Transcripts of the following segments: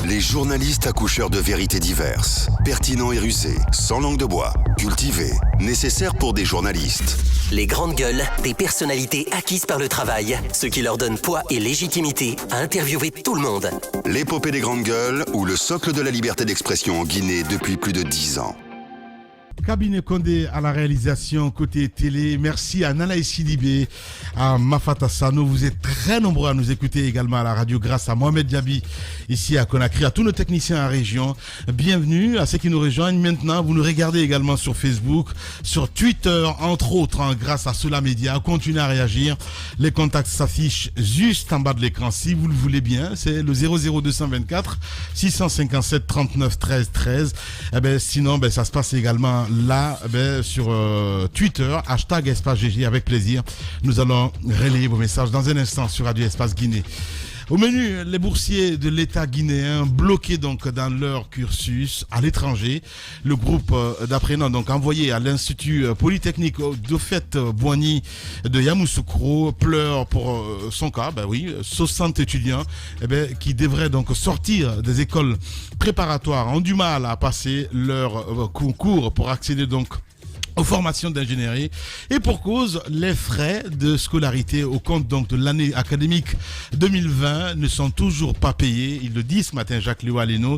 Les journalistes accoucheurs de vérités diverses, pertinents et rusés, sans langue de bois, cultivés, nécessaires pour des journalistes. Les grandes gueules, des personnalités acquises par le travail, ce qui leur donne poids et légitimité à interviewer tout le monde. L'épopée des grandes gueules ou le socle de la liberté d'expression en Guinée depuis plus de 10 ans. Cabinet Condé à la réalisation côté télé. Merci à Nana Sidibé, à Mafata Sano. Vous êtes très nombreux à nous écouter également à la radio grâce à Mohamed Diaby ici à Conakry, à tous nos techniciens à la région. Bienvenue à ceux qui nous rejoignent maintenant. Vous nous regardez également sur Facebook, sur Twitter, entre autres, grâce à Sola Media. Continuez à réagir. Les contacts s'affichent juste en bas de l'écran si vous le voulez bien. C'est le 00224 657 39 13 13. Sinon, ça se passe également là sur Twitter, #EspaceGG, avec plaisir. Nous allons relayer vos messages dans un instant sur Radio Espace Guinée. Au menu, les boursiers de l'État guinéen bloqués donc dans leur cursus à l'étranger. Le groupe d'apprenants donc envoyé à l'Institut Polytechnique d'Ofet-Boigny de Yamoussoukro pleure pour son cas. 60 étudiants qui devraient donc sortir des écoles préparatoires ont du mal à passer leur concours pour accéder donc aux formations d'ingénierie, et pour cause, les frais de scolarité au compte donc de l'année académique 2020 ne sont toujours pas payés. Il le dit ce matin Jacques Liwaleno.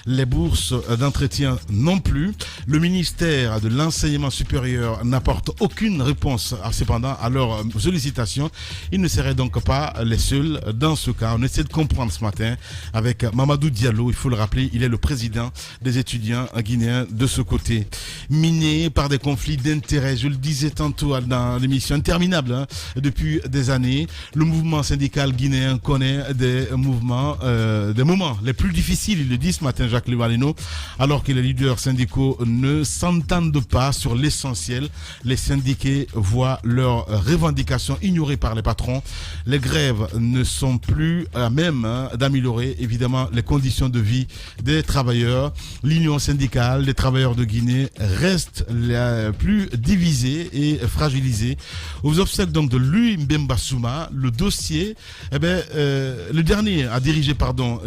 Les bourses d'entretien non plus. Le ministère de l'enseignement supérieur n'apporte aucune réponse cependant à leurs sollicitations. Ils ne seraient donc pas les seuls dans ce cas. On essaie de comprendre ce matin avec Mamadou Diallo. Il faut le rappeler, il est le président des étudiants guinéens de ce côté. Miné par des conflits d'intérêts, je le disais tantôt dans l'émission interminable depuis des années. Le mouvement syndical guinéen connaît des moments les plus difficiles, il le dit ce matin Jacques Liwaleno, alors que les leaders syndicaux ne s'entendent pas sur l'essentiel. Les syndiqués voient leurs revendications ignorées par les patrons. Les grèves ne sont plus à même d'améliorer évidemment les conditions de vie des travailleurs. L'union syndicale des travailleurs de Guinée reste la plus divisé et fragilisé. Aux obstacles donc de Louis Mbemba Souma, le dossier, le dernier a dirigé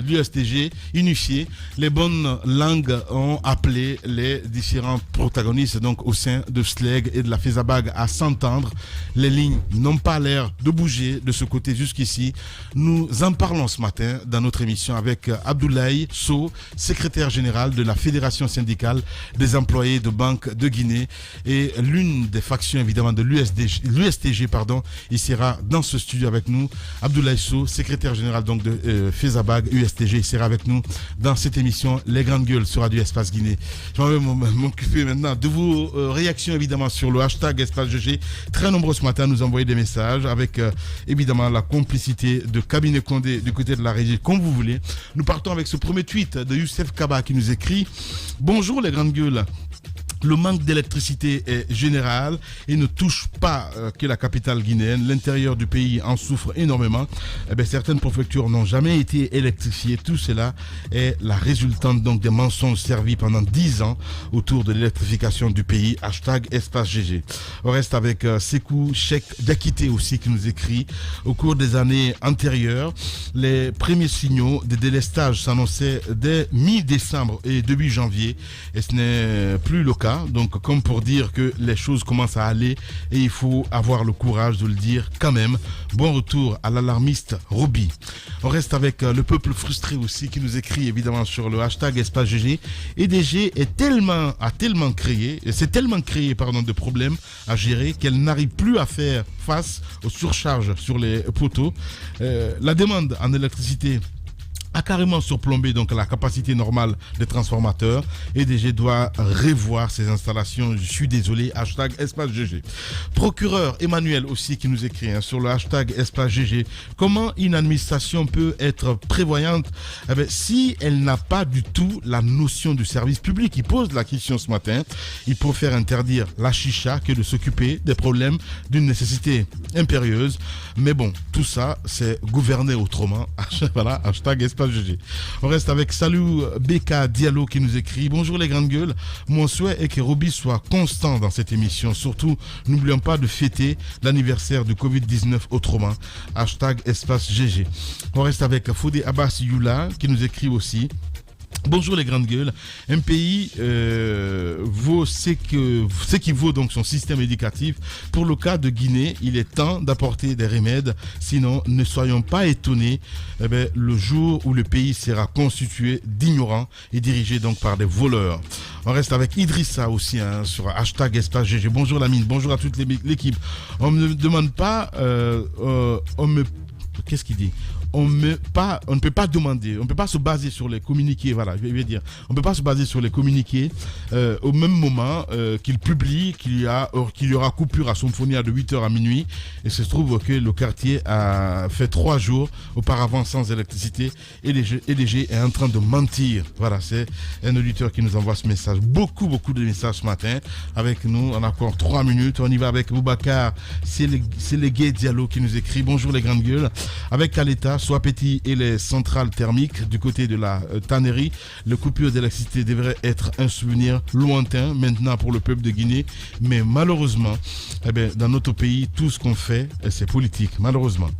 l'USTG unifié. Les bonnes langues ont appelé les différents protagonistes donc au sein de SLEG et de la FESABAG à s'entendre. Les lignes n'ont pas l'air de bouger de ce côté jusqu'ici. Nous en parlons ce matin dans notre émission avec Abdoulaye Sow, secrétaire général de la Fédération syndicale des employés de banque de Guinée. Et l'une des factions évidemment de l'USTG, il sera dans ce studio avec nous. Abdoulaye Sow, secrétaire général donc de FESABAG, USTG, il sera avec nous dans cette émission Les Grandes Gueules sur Radio Espace Guinée. Je vais m'occuper maintenant de vos réactions évidemment sur le #EspaceGG. Très nombreux ce matin à nous envoyer des messages avec évidemment la complicité de Cabinet Condé du côté de la régie, comme vous voulez. Nous partons avec ce premier tweet de Youssef Kaba qui nous écrit: bonjour les Grandes Gueules. Le manque d'électricité est général et ne touche pas que la capitale guinéenne. L'intérieur du pays en souffre énormément. Certaines préfectures n'ont jamais été électrifiées. Tout cela est la résultante donc des mensonges servis pendant 10 ans autour de l'électrification du pays. #EspaceGG. On reste avec Sekou Cheikh Diakité aussi qui nous écrit: au cours des années antérieures, les premiers signaux de délestage s'annonçaient dès mi-décembre et début janvier, et ce n'est plus le cas. Donc comme pour dire que les choses commencent à aller et il faut avoir le courage de le dire quand même. Bon retour à l'alarmiste Roby. On reste avec le peuple frustré aussi qui nous écrit évidemment sur le #EspaceGG. EDG s'est tellement créé de problèmes à gérer qu'elle n'arrive plus à faire face aux surcharges sur les poteaux. La demande en électricité a carrément surplombé donc la capacité normale des transformateurs. EDG doit revoir ses installations. Je suis désolé. #EspaceGG. Procureur Emmanuel aussi qui nous écrit sur le #EspaceGG. Comment une administration peut être prévoyante si elle n'a pas du tout la notion du service public? Il pose la question ce matin. Il préfère interdire la chicha que de s'occuper des problèmes d'une nécessité impérieuse. Mais bon, tout ça, c'est gouverner autrement. Voilà, #EspaceGG. Espace GG. On reste avec Salou Beka Diallo qui nous écrit: bonjour les grandes gueules, mon souhait est que Roby soit constant dans cette émission. Surtout, n'oublions pas de fêter l'anniversaire du Covid-19 autrement. Espace GG. On reste avec Fodé Abbas Yula qui nous écrit aussi: bonjour les grandes gueules, un pays vaut ce qui vaut donc son système éducatif. Pour le cas de Guinée, il est temps d'apporter des remèdes, sinon ne soyons pas étonnés le jour où le pays sera constitué d'ignorants et dirigé donc par des voleurs. On reste avec Idrissa aussi sur Espace GG. Bonjour Lamine, bonjour à toute l'équipe. On ne me demande pas, qu'est-ce qu'il dit? On ne peut pas demander, on ne peut pas se baser sur les communiqués, voilà, je vais dire, on ne peut pas se baser sur les communiqués au même moment qu'il publie qu'il y aura coupure à Symphonia de 8h à minuit, et se trouve que le quartier a fait 3 jours auparavant sans électricité, et EDG est en train de mentir. Voilà, c'est un auditeur qui nous envoie ce message. Beaucoup de messages ce matin avec nous. On a encore 3 minutes, on y va avec Boubacar, c'est le gay Diallo qui nous écrit: bonjour les grandes gueules, avec Kaleta, Soit Petit et les centrales thermiques du côté de la tannerie, le coupure d'électricité devrait être un souvenir lointain maintenant pour le peuple de Guinée. Mais malheureusement, dans notre pays, tout ce qu'on fait, c'est politique, malheureusement.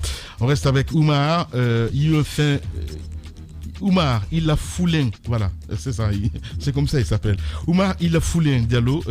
On reste avec Oumar. Oumar Ilafoulin, voilà, c'est ça, c'est comme ça il s'appelle. Oumar Ilafoulin Diallo,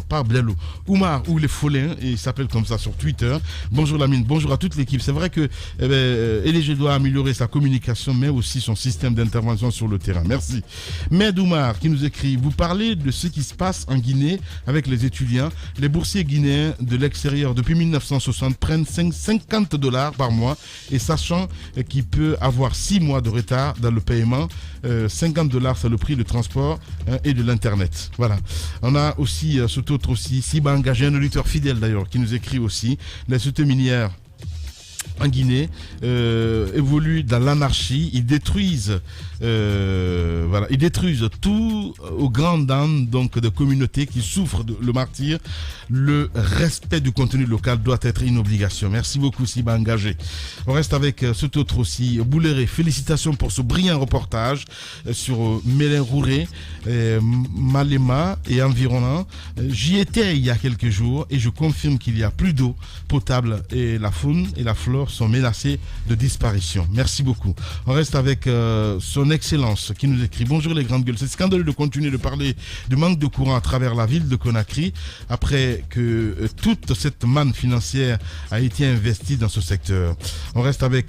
pas Diallo, Oumar ou les Foulins, il s'appelle comme ça sur Twitter. Bonjour Lamine, bonjour à toute l'équipe. C'est vrai que EDG doit améliorer sa communication, mais aussi son système d'intervention sur le terrain. Merci. Med Oumar qui nous écrit: vous parlez de ce qui se passe en Guinée avec les étudiants. Les boursiers guinéens de l'extérieur depuis 1960 prennent $50 par mois, et sachant qu'il peut avoir 6 mois de retard dans le paiement, $50 c'est le prix de transport et de l'internet. Voilà. On a aussi cet autre aussi, Siba Engagé, un auditeur fidèle d'ailleurs, qui nous écrit aussi: les sociétés minières en Guinée évoluent dans l'anarchie. Ils détruisent tout aux grandes dames donc de communautés qui souffrent le martyre. Le respect du contenu local doit être une obligation. Merci beaucoup Siba Engagé. On reste avec cet autre aussi, Bouléré. Félicitations pour ce brillant reportage sur Mélin Rouré, Malema et environnant. J'y étais il y a quelques jours et je confirme qu'il y a plus d'eau potable et la faune et la flore sont menacées de disparition. Merci beaucoup. On reste avec son excellence qui nous écrit: bonjour les grandes gueules, c'est scandaleux de continuer de parler du manque de courant à travers la ville de Conakry après que toute cette manne financière a été investie dans ce secteur. On reste avec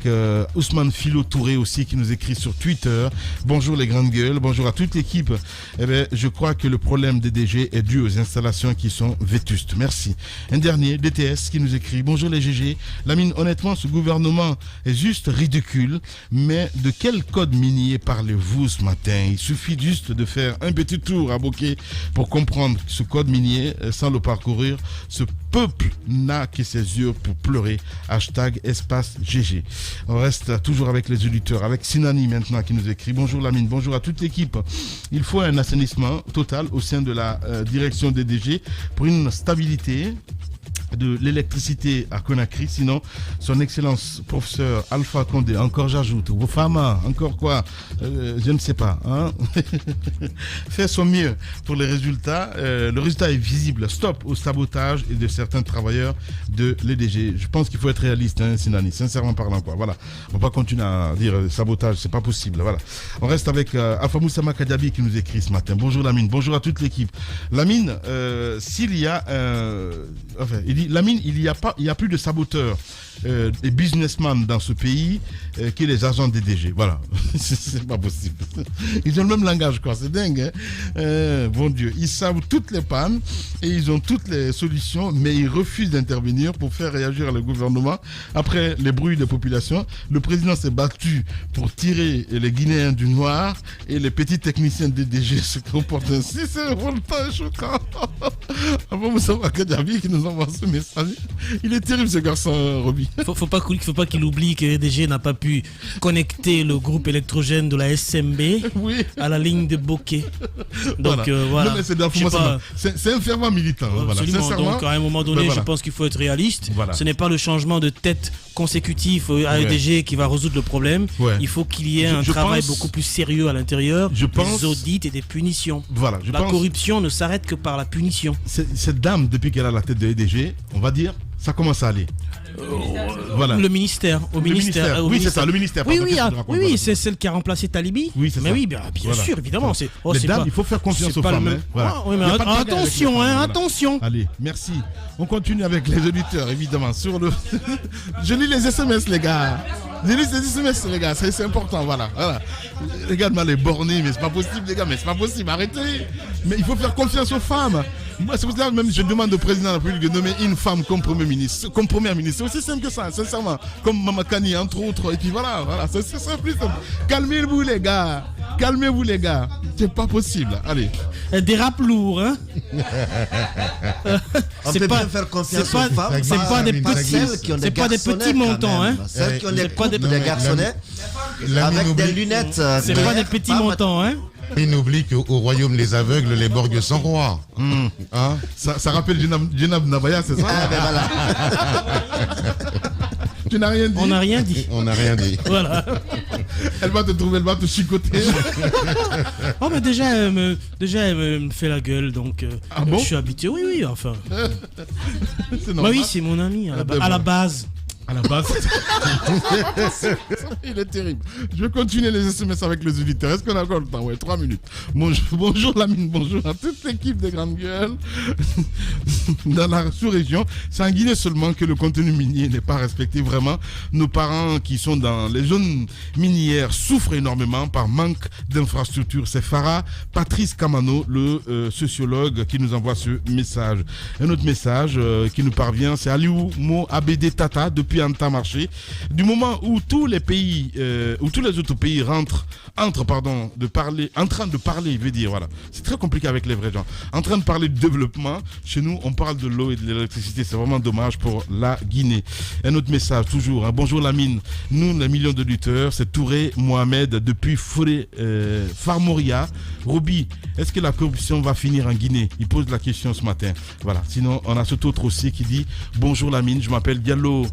Ousmane Philo Touré aussi qui nous écrit sur Twitter: bonjour les grandes gueules, bonjour à toute l'équipe. Je crois que le problème des DG est dû aux installations qui sont vétustes. Merci. Un dernier, DTS qui nous écrit: bonjour les GG, Lamine, honnêtement ce gouvernement est juste ridicule, mais de quel code minier parlez-vous ce matin? Il suffit juste de faire un petit tour à Bokeh pour comprendre ce code minier. Sans le parcourir, ce peuple n'a que ses yeux pour pleurer. Espace GG. On reste toujours avec les auditeurs, avec Sinani maintenant qui nous écrit: bonjour Lamine, bonjour à toute l'équipe. Il faut un assainissement total au sein de la direction des DG pour une stabilité de l'électricité à Conakry, sinon son excellence professeur Alpha Condé, encore j'ajoute, Wofama, encore quoi, je ne sais pas, fait son mieux pour les résultats. Le résultat est visible. Stop au sabotage et de certains travailleurs de l'EDG. Je pense qu'il faut être réaliste, Sinani, sincèrement parlant, quoi. Voilà, on va pas continuer à dire sabotage, c'est pas possible. Voilà. On reste avec Alpha Moussa Makadiabi qui nous écrit ce matin: bonjour Lamine, bonjour à toute l'équipe. Lamine, s'il y a il dit: Lamine, il y a plus de saboteurs et businessmen dans ce pays que les agents des DG. Voilà, c'est pas possible. Ils ont le même langage, quoi. C'est dingue, bon Dieu, ils savent toutes les pannes et ils ont toutes les solutions, mais ils refusent d'intervenir pour faire réagir le gouvernement. Après les bruits des populations, le président s'est battu pour tirer les Guinéens du noir et les petits techniciens des DG se comportent ainsi. C'est révoltant et choquant. Avant Moussa Makadiabi qui nous envoie ce message. Il est terrible ce garçon, Roby. Faut pas qu'il oublie que DG n'a pas pu pu connecter le groupe électrogène de la SMB à la ligne de Bokeh. Donc voilà. Non, mais c'est un fervent militant. Absolument. Voilà. Donc à un moment donné, je pense qu'il faut être réaliste. Voilà. Ce n'est pas le changement de tête consécutif à EDG qui va résoudre le problème. Il faut qu'il y ait un travail beaucoup plus sérieux à l'intérieur, des audits et des punitions. Voilà, la corruption ne s'arrête que par la punition. Cette dame, depuis qu'elle a la tête de EDG, on va dire, ça commence à aller. Voilà. Le ministère. Oui, c'est ça, le ministère. Oui, c'est celle qui a remplacé Talibi. Oui, c'est ça. Oui, bien sûr, évidemment. Il faut faire confiance aux femmes. Attention, attention. Allez, merci. On continue avec les auditeurs, évidemment. Je lis les SMS, les gars. C'est important, voilà. Regarde-moi les bornés, mais c'est pas possible, les gars, arrêtez. Mais il faut faire confiance aux femmes. Moi, c'est pour ça même je demande au président de la République de nommer une femme comme première ministre. C'est aussi simple que ça, sincèrement. Comme Mamakani, entre autres. Et puis voilà, c'est plus simple. Calmez-vous, les gars. C'est pas possible. Allez. Des rap lourds, hein. C'est pas faire confiance aux femmes. C'est pas des petits montants, hein. Celles qui ont des garçonnets avec des lunettes. C'est pas des petits montants, hein. Il n'oublie qu'au royaume des aveugles, les borgues sont rois. Hein? Ça rappelle Djenab Nabaya, c'est ça? Ah ben voilà. Tu n'as rien dit. On n'a rien dit. Voilà. Elle va te trouver, elle va te chicoter. Oh mais déjà elle me fait la gueule, donc je suis habitué. Oui, enfin. C'est normal. Oui, c'est mon ami à la base. À la base. Il est terrible. Je vais continuer les SMS avec les auditeurs. Est-ce qu'on a encore le temps? 3 minutes. Bonjour Lamine, bonjour à toute l'équipe des Grandes Gueules. Dans la sous-région, c'est en Guinée seulement que le contenu minier n'est pas respecté. Vraiment, nos parents qui sont dans les zones minières souffrent énormément par manque d'infrastructures. C'est Farah Patrice Kamano, le sociologue, qui nous envoie ce message. Un autre message qui nous parvient, c'est Aliou Mo Abede Tata depuis Antamarché. Du moment où tous les pays, où tous les autres pays en train de parler, je veux dire, voilà. C'est très compliqué avec les vrais gens. En train de parler de développement, chez nous, on parle de l'eau et de l'électricité. C'est vraiment dommage pour la Guinée. Un autre message, toujours. Bonjour Lamine. Nous, les millions d'auditeurs, c'est Touré Mohamed depuis Farmoria. Roby, est-ce que la corruption va finir en Guinée? Il pose la question ce matin. Voilà. Sinon, on a cet autre aussi qui dit bonjour Lamine, je m'appelle Diallo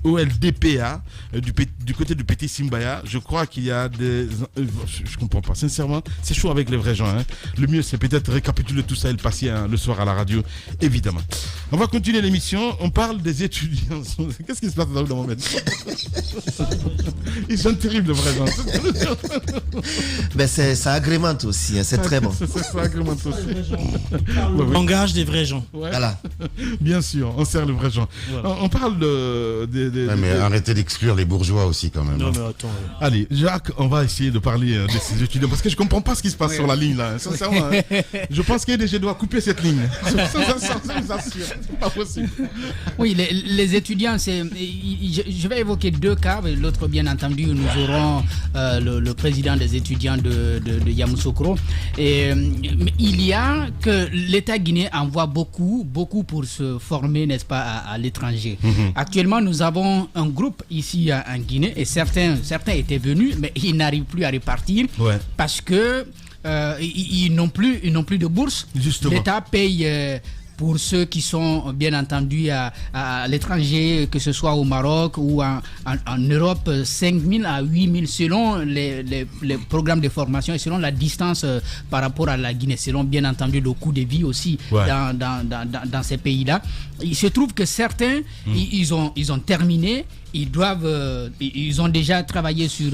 OLDPA du côté du Petit Simbaya. Je crois qu'il y a des... je comprends pas. Sincèrement, c'est chaud avec les vrais gens. Hein. Le mieux, c'est peut-être récapituler tout ça et le passer le soir à la radio, évidemment. On va continuer l'émission. On parle des étudiants. Qu'est-ce qui se passe dans le moment? Ils sont terribles, les vrais gens. Mais ça agrémente aussi. Hein. C'est très bon. Ça agrémente aussi. On engage des vrais gens. Ouais. Voilà. Bien sûr, on sert les vrais gens. Voilà. On parle mais arrêtez d'exclure les bourgeois aussi quand même. Non mais attends. Allez, Jacques, on va essayer de parler de ces étudiants parce que je comprends pas ce qui se passe sur la ligne là. Sincèrement, hein. Je pense qu'EDG doit couper cette ligne. C'est pas possible. Oui, les étudiants, je vais évoquer 2 cas. L'autre, bien entendu, nous aurons le président des étudiants de Yamoussoukro. Mais il y a que l'État guinéen envoie beaucoup pour se former, n'est-ce pas, à l'étranger. Actuellement, nous avons un groupe ici en Guinée et certains étaient venus, mais ils n'arrivent plus à repartir parce que ils n'ont plus de bourse. Justement. L'État paye pour ceux qui sont bien entendu à l'étranger, que ce soit au Maroc ou en Europe, 5 000 à 8 000 selon les programmes de formation et selon la distance par rapport à la Guinée, selon bien entendu le coût de vie aussi dans ces pays-là. Il se trouve que certains, ils ont terminé. Ils ont déjà travaillé sur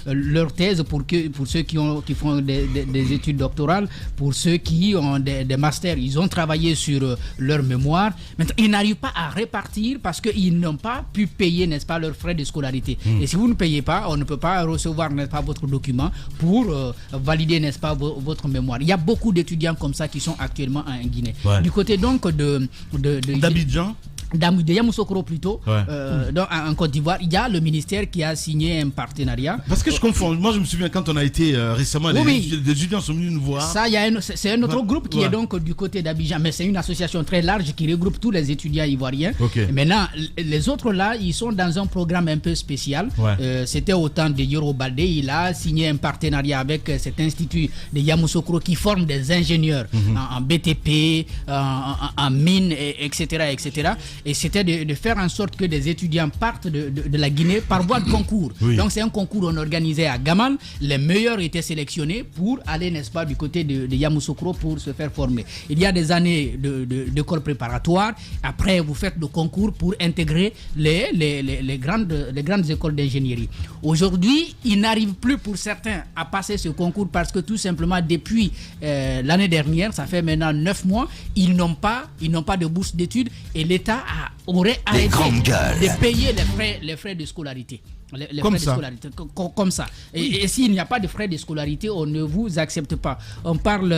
leur thèse pour ceux qui font des études doctorales, pour ceux qui ont des masters, ils ont travaillé sur leur mémoire. Maintenant, ils n'arrivent pas à répartir parce qu'ils n'ont pas pu payer, n'est-ce pas, leurs frais de scolarité. Et si vous ne payez pas, on ne peut pas recevoir, n'est-ce pas, votre document pour valider, n'est-ce pas, votre mémoire. Il y a beaucoup d'étudiants comme ça qui sont actuellement en Guinée. Du côté donc d'd'Abidjan. de Yamoussoukro plutôt, en Côte d'Ivoire, il y a le ministère qui a signé un partenariat. Parce que je confonds, moi je me souviens quand on a été récemment, les étudiants sont venus nous voir. Ça, c'est un autre groupe qui est donc du côté d'Abidjan, mais c'est une association très large qui regroupe tous les étudiants ivoiriens. Maintenant, les autres là, ils sont dans un programme un peu spécial. C'était au temps de Yoro Baldé, il a signé un partenariat avec cet institut de Yamoussoukro qui forme des ingénieurs en BTP, en mines, etc. Et c'était de faire en sorte que des étudiants partent de la Guinée par voie de concours. Donc c'est un concours qu'on organisait à Gamal. Les meilleurs étaient sélectionnés pour aller, n'est-ce pas, du côté de Yamoussoukro pour se faire former. Il y a des années d'école préparatoire. Après, vous faites le concours pour intégrer les grandes écoles d'ingénierie. Aujourd'hui, ils n'arrivent plus pour certains à passer ce concours parce que tout simplement, depuis l'année dernière, ça fait maintenant 9 mois, ils n'ont pas de bourse d'études et l'État aurait arrêté de payer les frais de scolarité. Comme ça. Comme ça. Et s'il n'y a pas de frais de scolarité, on ne vous accepte pas. On parle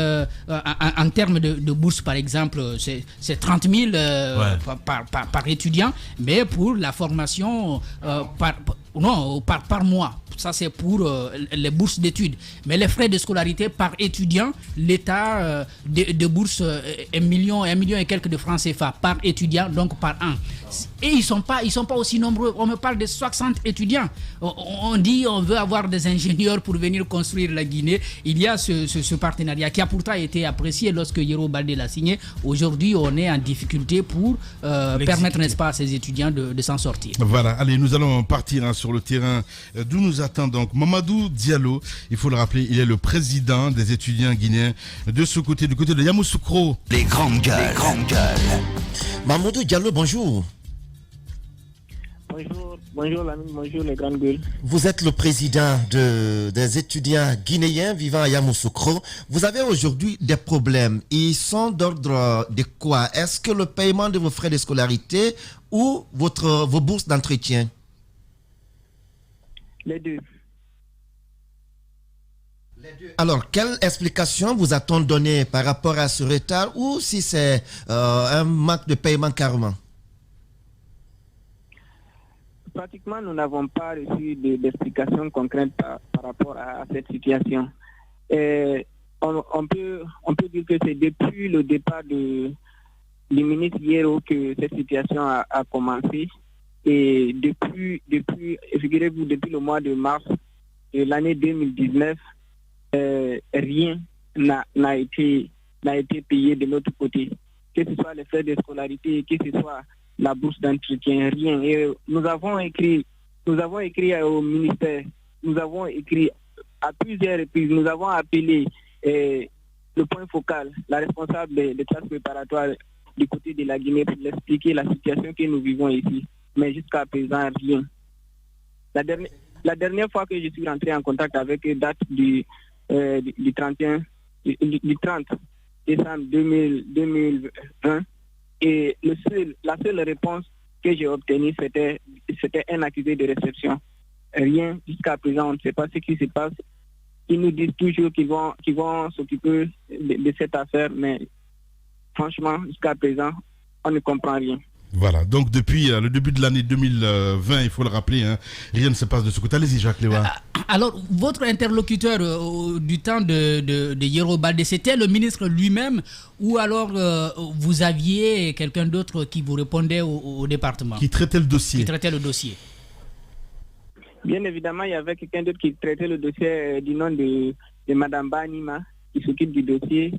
en termes de bourse, par exemple, c'est 30 000 par étudiant, mais pour la formation par mois. Ça, c'est pour les bourses d'études. Mais les frais de scolarité par étudiant, l'État de bourse 1 million et quelques de francs CFA par étudiant, donc par an. Et ils sont pas aussi nombreux. On me parle de 60 étudiants. On dit on veut avoir des ingénieurs pour venir construire la Guinée. Il y a ce partenariat qui a pourtant été apprécié lorsque Yoro Baldé l'a signé. Aujourd'hui, on est en difficulté pour permettre, n'est-ce pas, à ces étudiants de s'en sortir. Voilà, allez, nous allons partir sur le terrain d'où nous attend donc Mamadou Diallo. Il faut le rappeler, il est le président des étudiants guinéens de ce côté, du côté de Yamoussoukro. Les grandes gueules. Mamadou Diallo, bonjour. Bonjour Lamine, bonjour les grandes gueules. Vous êtes le président des étudiants guinéens vivant à Yamoussoukro. Vous avez aujourd'hui des problèmes. Ils sont d'ordre de quoi? Est-ce que le paiement de vos frais de scolarité ou vos bourses d'entretien? Les deux. Alors, quelle explication vous a-t-on donné par rapport à ce retard ou si c'est un manque de paiement carrément? Pratiquement, nous n'avons pas reçu d'explications concrètes par rapport à cette situation. On peut dire que c'est depuis le départ du ministre Yero que cette situation a commencé. Et depuis, figurez-vous, depuis le mois de mars de l'année 2019, rien n'a été payé de notre côté. Que ce soit les frais de scolarité, que ce soit la bourse d'entretien, rien. Et nous avons écrit au ministère, nous avons écrit à plusieurs reprises, nous avons appelé le point focal, la responsable des classes préparatoires du côté de la Guinée pour l'expliquer la situation que nous vivons ici. Mais jusqu'à présent, rien. La dernière fois que je suis rentré en contact avec eux, date du 30 décembre 2020, et la seule réponse que j'ai obtenue, c'était un accusé de réception. Rien, jusqu'à présent, on ne sait pas ce qui se passe. Ils nous disent toujours qu'ils vont s'occuper de cette affaire, mais franchement, jusqu'à présent, on ne comprend rien. Voilà, donc depuis le début de l'année 2020, il faut le rappeler, rien ne se passe de ce côté. Allez-y, Jacques Léwa. Alors, votre interlocuteur du temps de Yoro Baldé, c'était le ministre lui-même ou alors vous aviez quelqu'un d'autre qui vous répondait au département? Qui traitait le dossier. Bien évidemment, il y avait quelqu'un d'autre qui traitait le dossier du nom de Madame Banima, qui s'occupe du dossier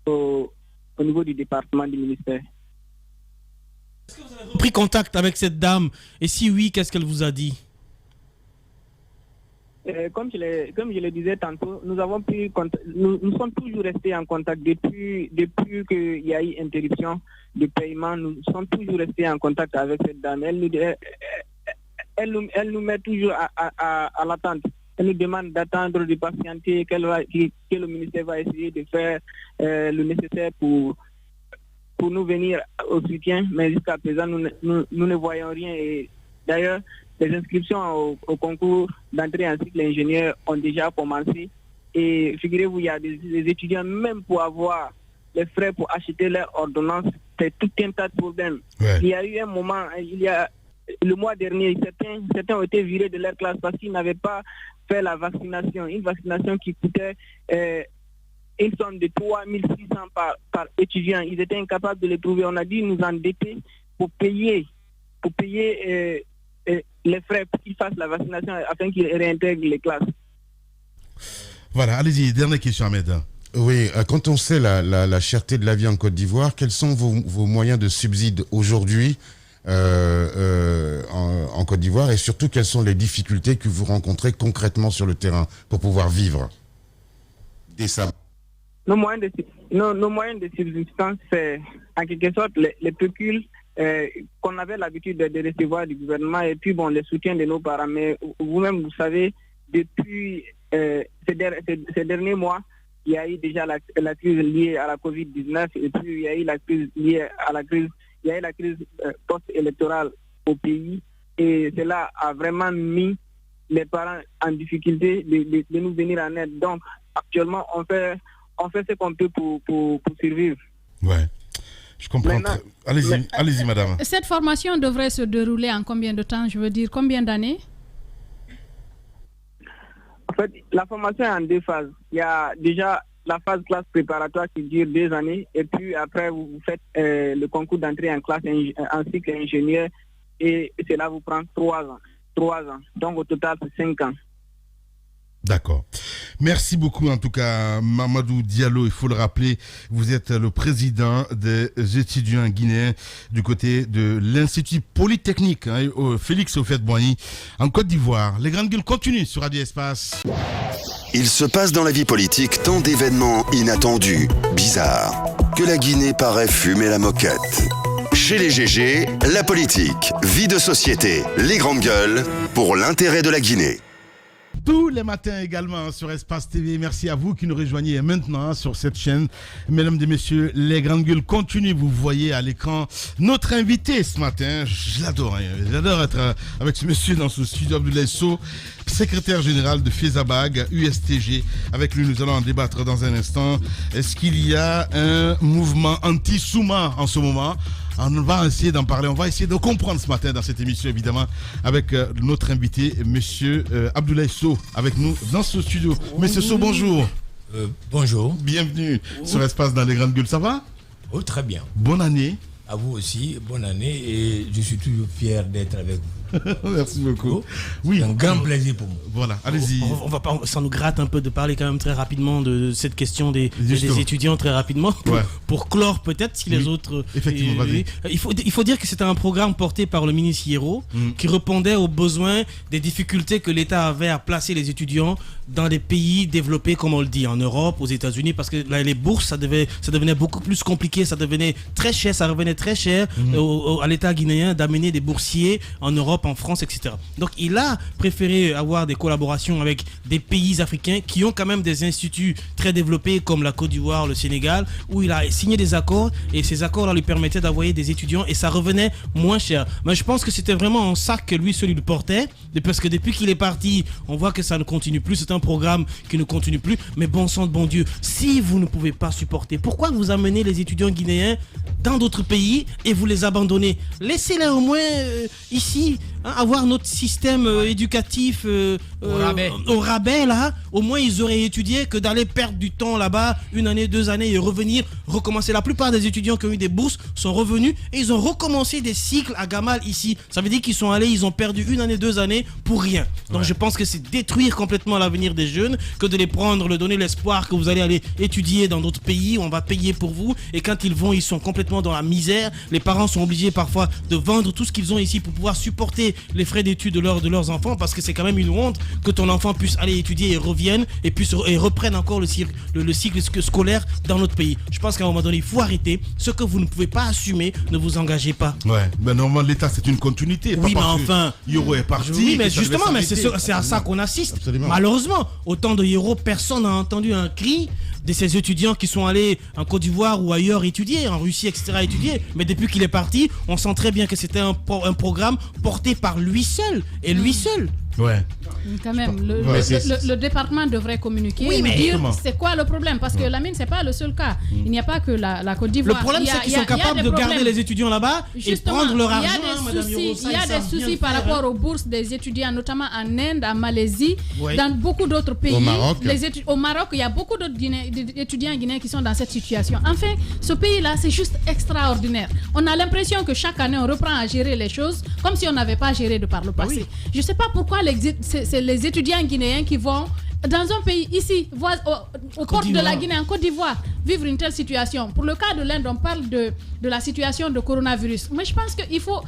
au niveau du département du ministère. Est-ce que vous avez pris contact avec cette dame? Et si oui, qu'est-ce qu'elle vous a dit? Comme je le disais tantôt, nous sommes toujours restés en contact depuis qu'il y a eu interruption de paiement. Nous sommes toujours restés en contact avec cette dame. Elle nous met toujours à l'attente. Elle nous demande d'attendre, de patienter, que le ministère va essayer de faire le nécessaire pour nous venir au soutien, mais jusqu'à présent, nous ne voyons rien. Et d'ailleurs, les inscriptions au concours d'entrée en cycle ingénieur ont déjà commencé. Et figurez-vous, il y a des étudiants, même pour avoir les frais pour acheter leur ordonnance, c'est tout un tas de problèmes. Ouais. Il y a eu un moment, le mois dernier, certains ont été virés de leur classe parce qu'ils n'avaient pas fait la vaccination. Une vaccination qui coûtait une somme de 3 600 par étudiant. Ils étaient incapables de les trouver. On a dû nous endetter pour payer les frais pour qu'ils fassent la vaccination afin qu'ils réintègrent les classes. Voilà, allez-y, dernière question, Ahmed. Oui, quand on sait la cherté de la vie en Côte d'Ivoire, quels sont vos moyens de subside aujourd'hui en Côte d'Ivoire, et surtout quelles sont les difficultés que vous rencontrez concrètement sur le terrain pour pouvoir vivre décemment? Nos moyens de subsistance, c'est en quelque sorte les pécules qu'on avait l'habitude de recevoir du gouvernement, et puis le soutien de nos parents. Mais vous-même, vous savez, depuis ces derniers mois, il y a eu déjà la crise liée à la Covid-19, et puis il y a eu la crise liée à la crise post-électorale au pays, et cela a vraiment mis les parents en difficulté de nous venir en aide. Donc actuellement on fait ce qu'on peut pour survivre. Ouais, je comprends. Allez-y, madame. Cette formation devrait se dérouler en combien de temps? Je veux dire, combien d'années? En fait, la formation est en 2 phases. Il y a déjà la phase classe préparatoire qui dure 2 années, et puis après vous faites le concours d'entrée en classe en cycle ingénieur, et cela vous prend 3 ans. 3 ans. Donc au total c'est 5 ans. D'accord. Merci beaucoup en tout cas, Mamadou Diallo. Il faut le rappeler, vous êtes le président des étudiants guinéens du côté de l'Institut Polytechnique Félix Houphouët-Boigny en Côte d'Ivoire. Les grandes gueules continuent sur Radio Espace. Il se passe dans la vie politique tant d'événements inattendus, bizarres, que la Guinée paraît fumer la moquette. Chez les GG, la politique, vie de société, les grandes gueules, pour l'intérêt de la Guinée. Tous les matins également sur Espace TV. Merci à vous qui nous rejoignez maintenant sur cette chaîne. Mesdames et messieurs, les grandes gueules continuent. Vous voyez à l'écran notre invité ce matin. Je l'adore. J'adore être avec ce monsieur dans ce studio. Abdoulaye Sow, secrétaire général de FESABAG, USTG. Avec lui, nous allons en débattre dans un instant. Est-ce qu'il y a un mouvement anti-Souma en ce moment? On va essayer d'en parler, on va essayer de comprendre ce matin dans cette émission, évidemment, avec notre invité, monsieur Abdoulaye Sow, avec nous dans ce studio. Monsieur Sow, bonjour. Bonjour. Bienvenue sur Espace dans les grandes gueules, ça va? Oh, très bien. Bonne année. À vous aussi, bonne année, et je suis toujours fier d'être avec vous. Merci beaucoup. Oui, c'est un grand plaisir pour moi. Voilà, allez-y. On va pas, ça nous gratte un peu de parler quand même très rapidement de cette question des étudiants très rapidement pour clore peut-être si les autres. Effectivement, vas-y. Il faut dire que c'était un programme porté par le ministre Hiero qui répondait aux besoins, des difficultés que l'État avait à placer les étudiants dans des pays développés, comme on le dit, en Europe, aux États-Unis, parce que là, les bourses, ça devenait beaucoup plus compliqué, ça devenait très cher, ça revenait très cher à l'État guinéen d'amener des boursiers en Europe, en France, etc. Donc il a préféré avoir des collaborations avec des pays africains qui ont quand même des instituts très développés comme la Côte d'Ivoire, le Sénégal, où il a signé des accords, et ces accords-là lui permettaient d'envoyer des étudiants et ça revenait moins cher. Mais je pense que c'était vraiment un sac que lui seul il portait, parce que depuis qu'il est parti, on voit que ça ne continue plus, c'est un programme qui ne continue plus. Mais bon sang de bon Dieu, si vous ne pouvez pas supporter, pourquoi vous amenez les étudiants guinéens dans d'autres pays et vous les abandonnez? Laissez-les au moins ici, avoir notre système éducatif au rabais là. Au moins ils auraient étudié que d'aller perdre du temps là-bas, 1 année, 2 années, et revenir, recommencer. La plupart des étudiants qui ont eu des bourses sont revenus et ils ont recommencé des cycles à Gamal ici. Ça veut dire qu'ils sont allés, ils ont perdu 1 année, 2 années pour rien. Donc je pense que c'est détruire complètement l'avenir des jeunes que de les prendre, leur donner l'espoir que vous allez aller étudier dans d'autres pays, on va payer pour vous, et quand ils vont, ils sont complètement dans la misère. Les parents sont obligés parfois de vendre tout ce qu'ils ont ici pour pouvoir supporter les frais d'études de leurs enfants, parce que c'est quand même une honte que ton enfant puisse aller étudier et revienne et reprenne encore le cycle scolaire dans notre pays. Je pense qu'à un moment donné, il faut arrêter. Ce que vous ne pouvez pas assumer, ne vous engagez pas. Ouais, ben normalement l'État c'est une continuité. Oui, mais enfin, Hiero est parti. Oui, mais justement, mais c'est à ça qu'on assiste. Absolument. Malheureusement, au temps de Hiero, personne n'a entendu un cri de ces étudiants qui sont allés en Côte d'Ivoire ou ailleurs étudier, en Russie, etc. étudier. Mais depuis qu'il est parti, on sent très bien que c'était un programme porté par lui seul, et lui seul. Ouais. Quand même, Ouais, le département devrait communiquer et dire c'est quoi le problème. Parce que Lamine, c'est pas le seul cas. Il n'y a pas que la Côte d'Ivoire. Le problème, c'est qu'ils sont capables de garder les étudiants là-bas et prendre leur argent. Il y a des soucis par rapport aux bourses des étudiants, notamment en Inde, en Malaisie, dans beaucoup d'autres pays. Au Maroc, il y a beaucoup d'autres étudiants guinéens qui sont dans cette situation. Enfin, ce pays-là, c'est juste extraordinaire. On a l'impression que chaque année, on reprend à gérer les choses comme si on n'avait pas géré de par le passé. Je ne sais pas pourquoi c'est les étudiants guinéens qui vont dans un pays ici, aux portes de la Guinée, en Côte d'Ivoire, vivre une telle situation. Pour le cas de l'Inde, on parle de la situation de coronavirus. Mais je pense qu'il faut...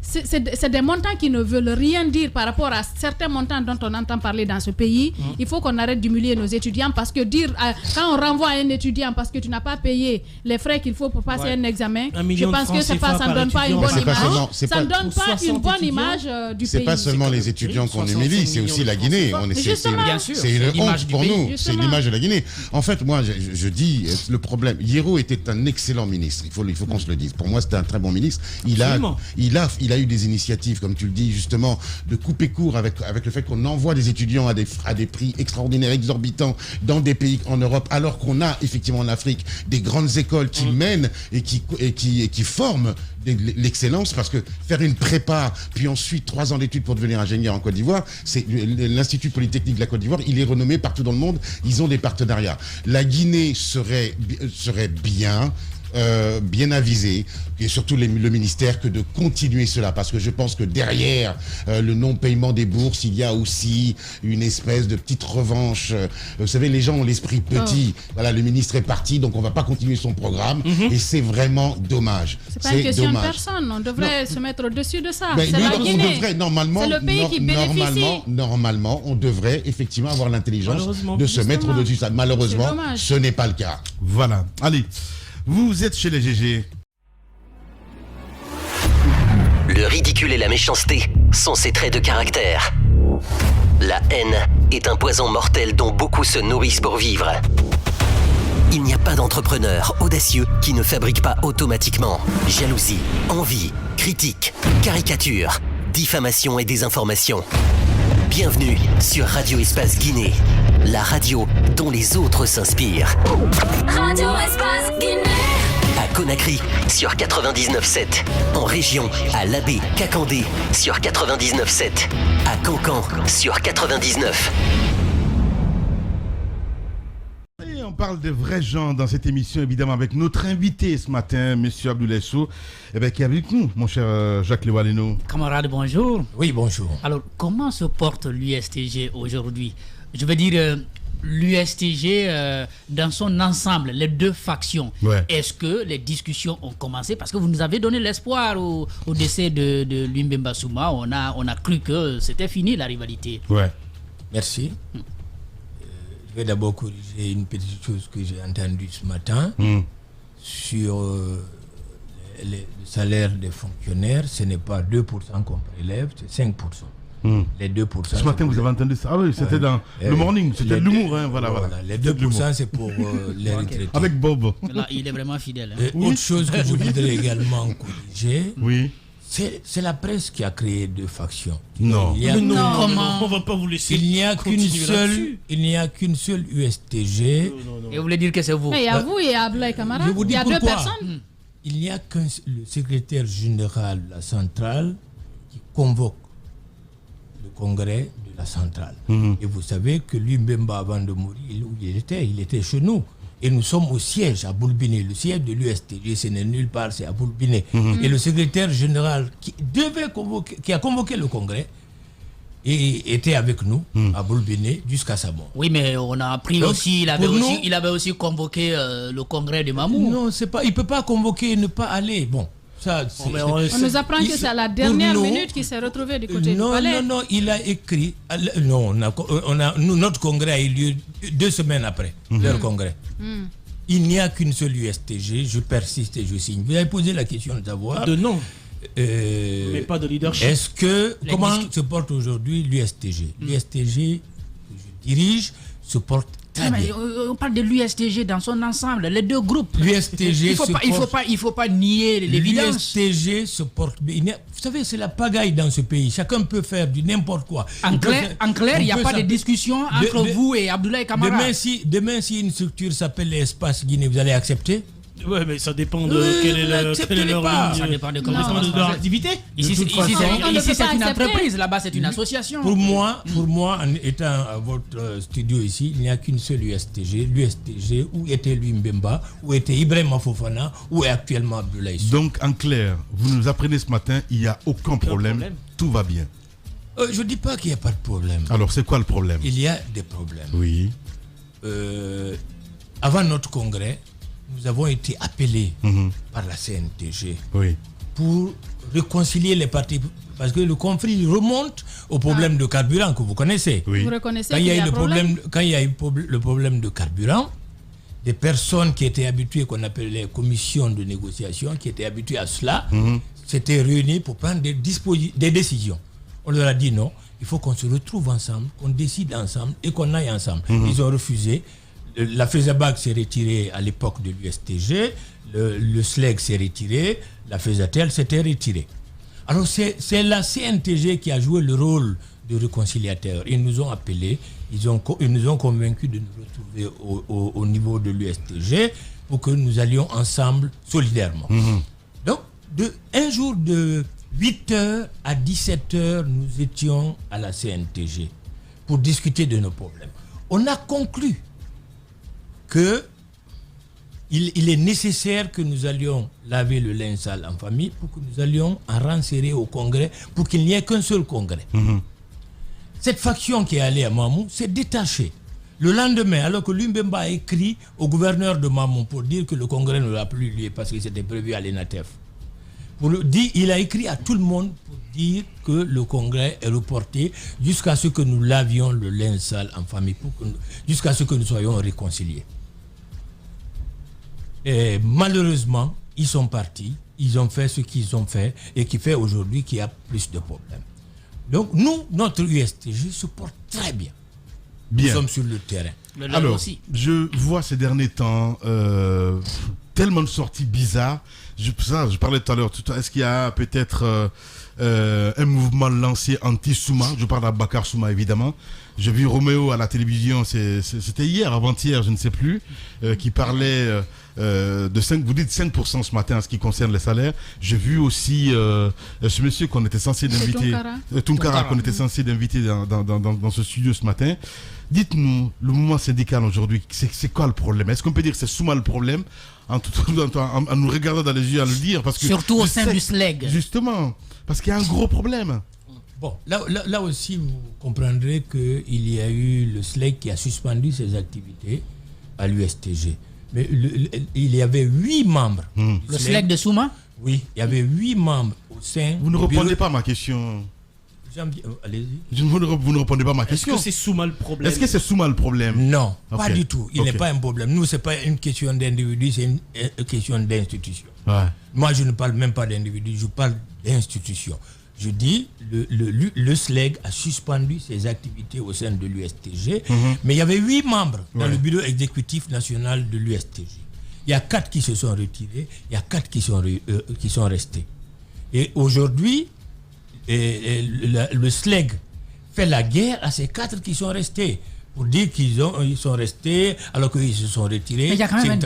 C'est des montants qui ne veulent rien dire par rapport à certains montants dont on entend parler dans ce pays. Il faut qu'on arrête d'humilier nos étudiants parce que quand on renvoie un étudiant parce que tu n'as pas payé les frais qu'il faut pour passer un examen, je pense que ça ne donne pas une bonne image. Ça ne donne pas une bonne image du pays. C'est pas seulement les étudiants qu'on humilie, c'est aussi la Guinée. C'est une honte pour nous. C'est l'image de la Guinée. En fait, moi, je dis le problème. Hierro était un excellent ministre. Il faut qu'on se le dise. Pour moi, c'était un très bon ministre. Il a eu des initiatives, comme tu le dis, justement, de couper court avec le fait qu'on envoie des étudiants à des prix extraordinaires, exorbitants, dans des pays en Europe, alors qu'on a effectivement en Afrique des grandes écoles qui mènent et qui forment l'excellence, parce que faire une prépa, puis ensuite 3 ans d'études pour devenir ingénieur en Côte d'Ivoire, c'est l'Institut Polytechnique de la Côte d'Ivoire, il est renommé partout dans le monde, ils ont des partenariats. La Guinée serait bien avisé, et surtout le ministère, que de continuer cela, parce que je pense que derrière le non-paiement des bourses, il y a aussi une espèce de petite revanche. Vous savez, les gens ont l'esprit petit. Voilà, le ministre est parti, donc on va pas continuer son programme, et c'est vraiment dommage. C'est pas une question de personne, on devrait se mettre au-dessus de ça. Ben, c'est la Guinée. On devrait, normalement, c'est le pays qui bénéficie. Normalement, on devrait effectivement avoir l'intelligence de se mettre au-dessus de ça. Malheureusement, ce n'est pas le cas. Voilà. Allez. Vous êtes chez les GG. Le ridicule et la méchanceté sont ses traits de caractère. La haine est un poison mortel dont beaucoup se nourrissent pour vivre. Il n'y a pas d'entrepreneur audacieux qui ne fabrique pas automatiquement jalousie, envie, critique, caricature, diffamation et désinformation. Bienvenue sur Radio Espace Guinée, la radio dont les autres s'inspirent. Radio Espace Guinée. À Conakry sur 99.7, en région à Labé, Kakandé sur 99.7, à Cancan sur 99. Et on parle de vrais gens dans cette émission, évidemment, avec notre invité ce matin, Monsieur Abdoulaye Sow, qui est avec nous, mon cher Jacques Lewaleno. Camarade, bonjour. Oui, bonjour. Alors, comment se porte l'USTG aujourd'hui? Je veux dire, l'USTG dans son ensemble, les deux factions. Ouais. Est-ce que les discussions ont commencé? Parce que vous nous avez donné l'espoir au décès de Lumbemba Souma. On a cru que c'était fini la rivalité. Ouais. Merci. Je vais d'abord corriger une petite chose que j'ai entendue ce matin sur le salaire des fonctionnaires. Ce n'est pas 2% qu'on prélève, c'est 5%. Les 2%. Ce matin, vous avez entendu ça? Ah oui, c'était dans le morning, c'était de l'humour. Hein, voilà. Les 2%, c'est pour les retraités. Avec Bob. Là, il est vraiment fidèle. Hein. Autre chose que je voudrais également corriger, c'est la presse qui a créé deux factions. Non. Comment on va pas vous laisser. Il n'y a qu'une seule USTG. Non. Et vous voulez dire que c'est vous? Mais il y a vous et Abdoulaye Camara. Il y a deux personnes. Il n'y a qu'un le secrétaire général de la centrale qui convoque le congrès de la centrale. Et vous savez que Lumbemba, avant de mourir, où il était chez nous. Et nous sommes au siège à Boulbiné. Le siège de l'USTG, ce n'est nulle part, c'est à Boulbiné. Et le secrétaire général qui a convoqué le congrès et était avec nous à Boulbiné jusqu'à sa mort. Oui, mais on a appris aussi, il avait aussi convoqué le congrès de Mamou. Non, il ne peut pas convoquer et ne pas aller. Bon. On nous apprend que c'est à la dernière minute qu'il s'est retrouvé du côté du palais. Non, il a écrit. Notre congrès a eu lieu 2 semaines après leur congrès. Il n'y a qu'une seule USTG, je persiste et je signe. Vous avez posé la question de savoir. De nom. Mais pas de leadership. Comment se porte aujourd'hui l'USTG? L'USTG que je dirige se porte Très bien. On parle de l'USTG dans son ensemble, les deux groupes. L'USTG il faut pas nier l'évidence. L'USTG se porte bien. Vous savez, c'est la pagaille dans ce pays. Chacun peut faire du n'importe quoi. En clair, il n'y a pas de discussion entre vous et Abdoulaye Camara. Demain, si une structure s'appelle l'Espace Guinée, vous allez accepter? Ouais, mais ça dépend de quelle est leur Ça dépend de comment de leur activité. Ici, c'est une entreprise, là-bas, c'est une association. Pour moi, en étant à votre studio ici, il n'y a qu'une seule USTG. L'USTG, où était Louis Mbemba, où était Ibrahima Fofana, où est actuellement Abdoulaye Sow. Donc, en clair, vous nous apprenez ce matin, il n'y a aucun problème, tout va bien. Je ne dis pas qu'il n'y a pas de problème. Alors, c'est quoi le problème? Il y a des problèmes. Oui. Avant notre congrès, nous avons été appelés par la CNTG pour réconcilier les partis, parce que le conflit remonte au problème de carburant que vous connaissez. Vous reconnaissez quand il y a eu le problème de carburant, des personnes qui étaient habituées, qu'on appelle les commissions de négociation, qui étaient habituées à cela, s'étaient réunies pour prendre des décisions. On leur a dit non, il faut qu'on se retrouve ensemble, qu'on décide ensemble et qu'on aille ensemble. Ils ont refusé. La FESABAC s'est retirée à l'époque de l'USTG, le SLEG s'est retiré, la FESATEL s'était retirée. Alors c'est la CNTG qui a joué le rôle de réconciliateur. Ils nous ont appelés, ils nous ont convaincus de nous retrouver au niveau de l'USTG pour que nous allions ensemble solidairement. Donc, un jour de 8h à 17h, nous étions à la CNTG pour discuter de nos problèmes. On a conclu qu'il est nécessaire que nous allions laver le linge sale en famille pour que nous allions en renseigner au congrès pour qu'il n'y ait qu'un seul congrès. Cette faction qui est allée à Mamou s'est détachée. Le lendemain, alors que Lumbemba a écrit au gouverneur de Mamou pour dire que le congrès ne l'a plus lieu parce que c'était prévu à l'ENATEF. Il a écrit à tout le monde pour dire que le congrès est reporté jusqu'à ce que nous lavions le linge sale en famille, jusqu'à ce que nous soyons réconciliés. Et malheureusement, ils sont partis, ils ont fait ce qu'ils ont fait et qui fait aujourd'hui qu'il y a plus de problèmes. Donc nous, notre USTG se porte très bien. Nous sommes sur le terrain. Alors, je vois ces derniers temps tellement de sorties bizarres. Je parlais tout à l'heure, est-ce qu'il y a peut-être un mouvement lancé anti-Souma? Je parle d'Abakar Souma évidemment. J'ai vu Roméo à la télévision, c'était hier, avant-hier, je ne sais plus, qui parlait de 5, vous dites 5% ce matin en ce qui concerne les salaires. J'ai vu aussi ce monsieur qu'on était censé d'inviter, Tunkara, qu'on était censé d'inviter dans ce studio ce matin. Dites-nous, le mouvement syndical aujourd'hui, c'est quoi le problème? Est-ce qu'on peut dire que c'est Souma le problème en nous regardant dans les yeux à le dire parce que surtout au sein du SLEG. Justement, parce qu'il y a un gros problème. Bon, là aussi, vous comprendrez qu'il y a eu le SLEG qui a suspendu ses activités à l'USTG. Mais il y avait 8 membres. Le SLEG de Souma? Oui, il y avait 8 membres au sein. Vous ne répondez pas à ma question. Allez-y. Vous ne répondez pas à ma question. Est-ce que c'est Souma le problème? Est-ce que c'est Souma le problème? Non, pas du tout. Il n'est pas un problème. Nous, ce n'est pas une question d'individu, c'est une question d'institution. Moi, je ne parle même pas d'individu, je parle d'institution. Je dis, le SLEG a suspendu ses activités au sein de l'USTG, mais il y avait 8 membres dans le bureau exécutif national de l'USTG. Il y a 4 qui se sont retirés, il y a 4 qui sont restés. Et aujourd'hui, le SLEG fait la guerre à ces 4 qui sont restés. Pour dire qu'ils sont restés alors qu'ils se sont retirés. Mais il y a quand même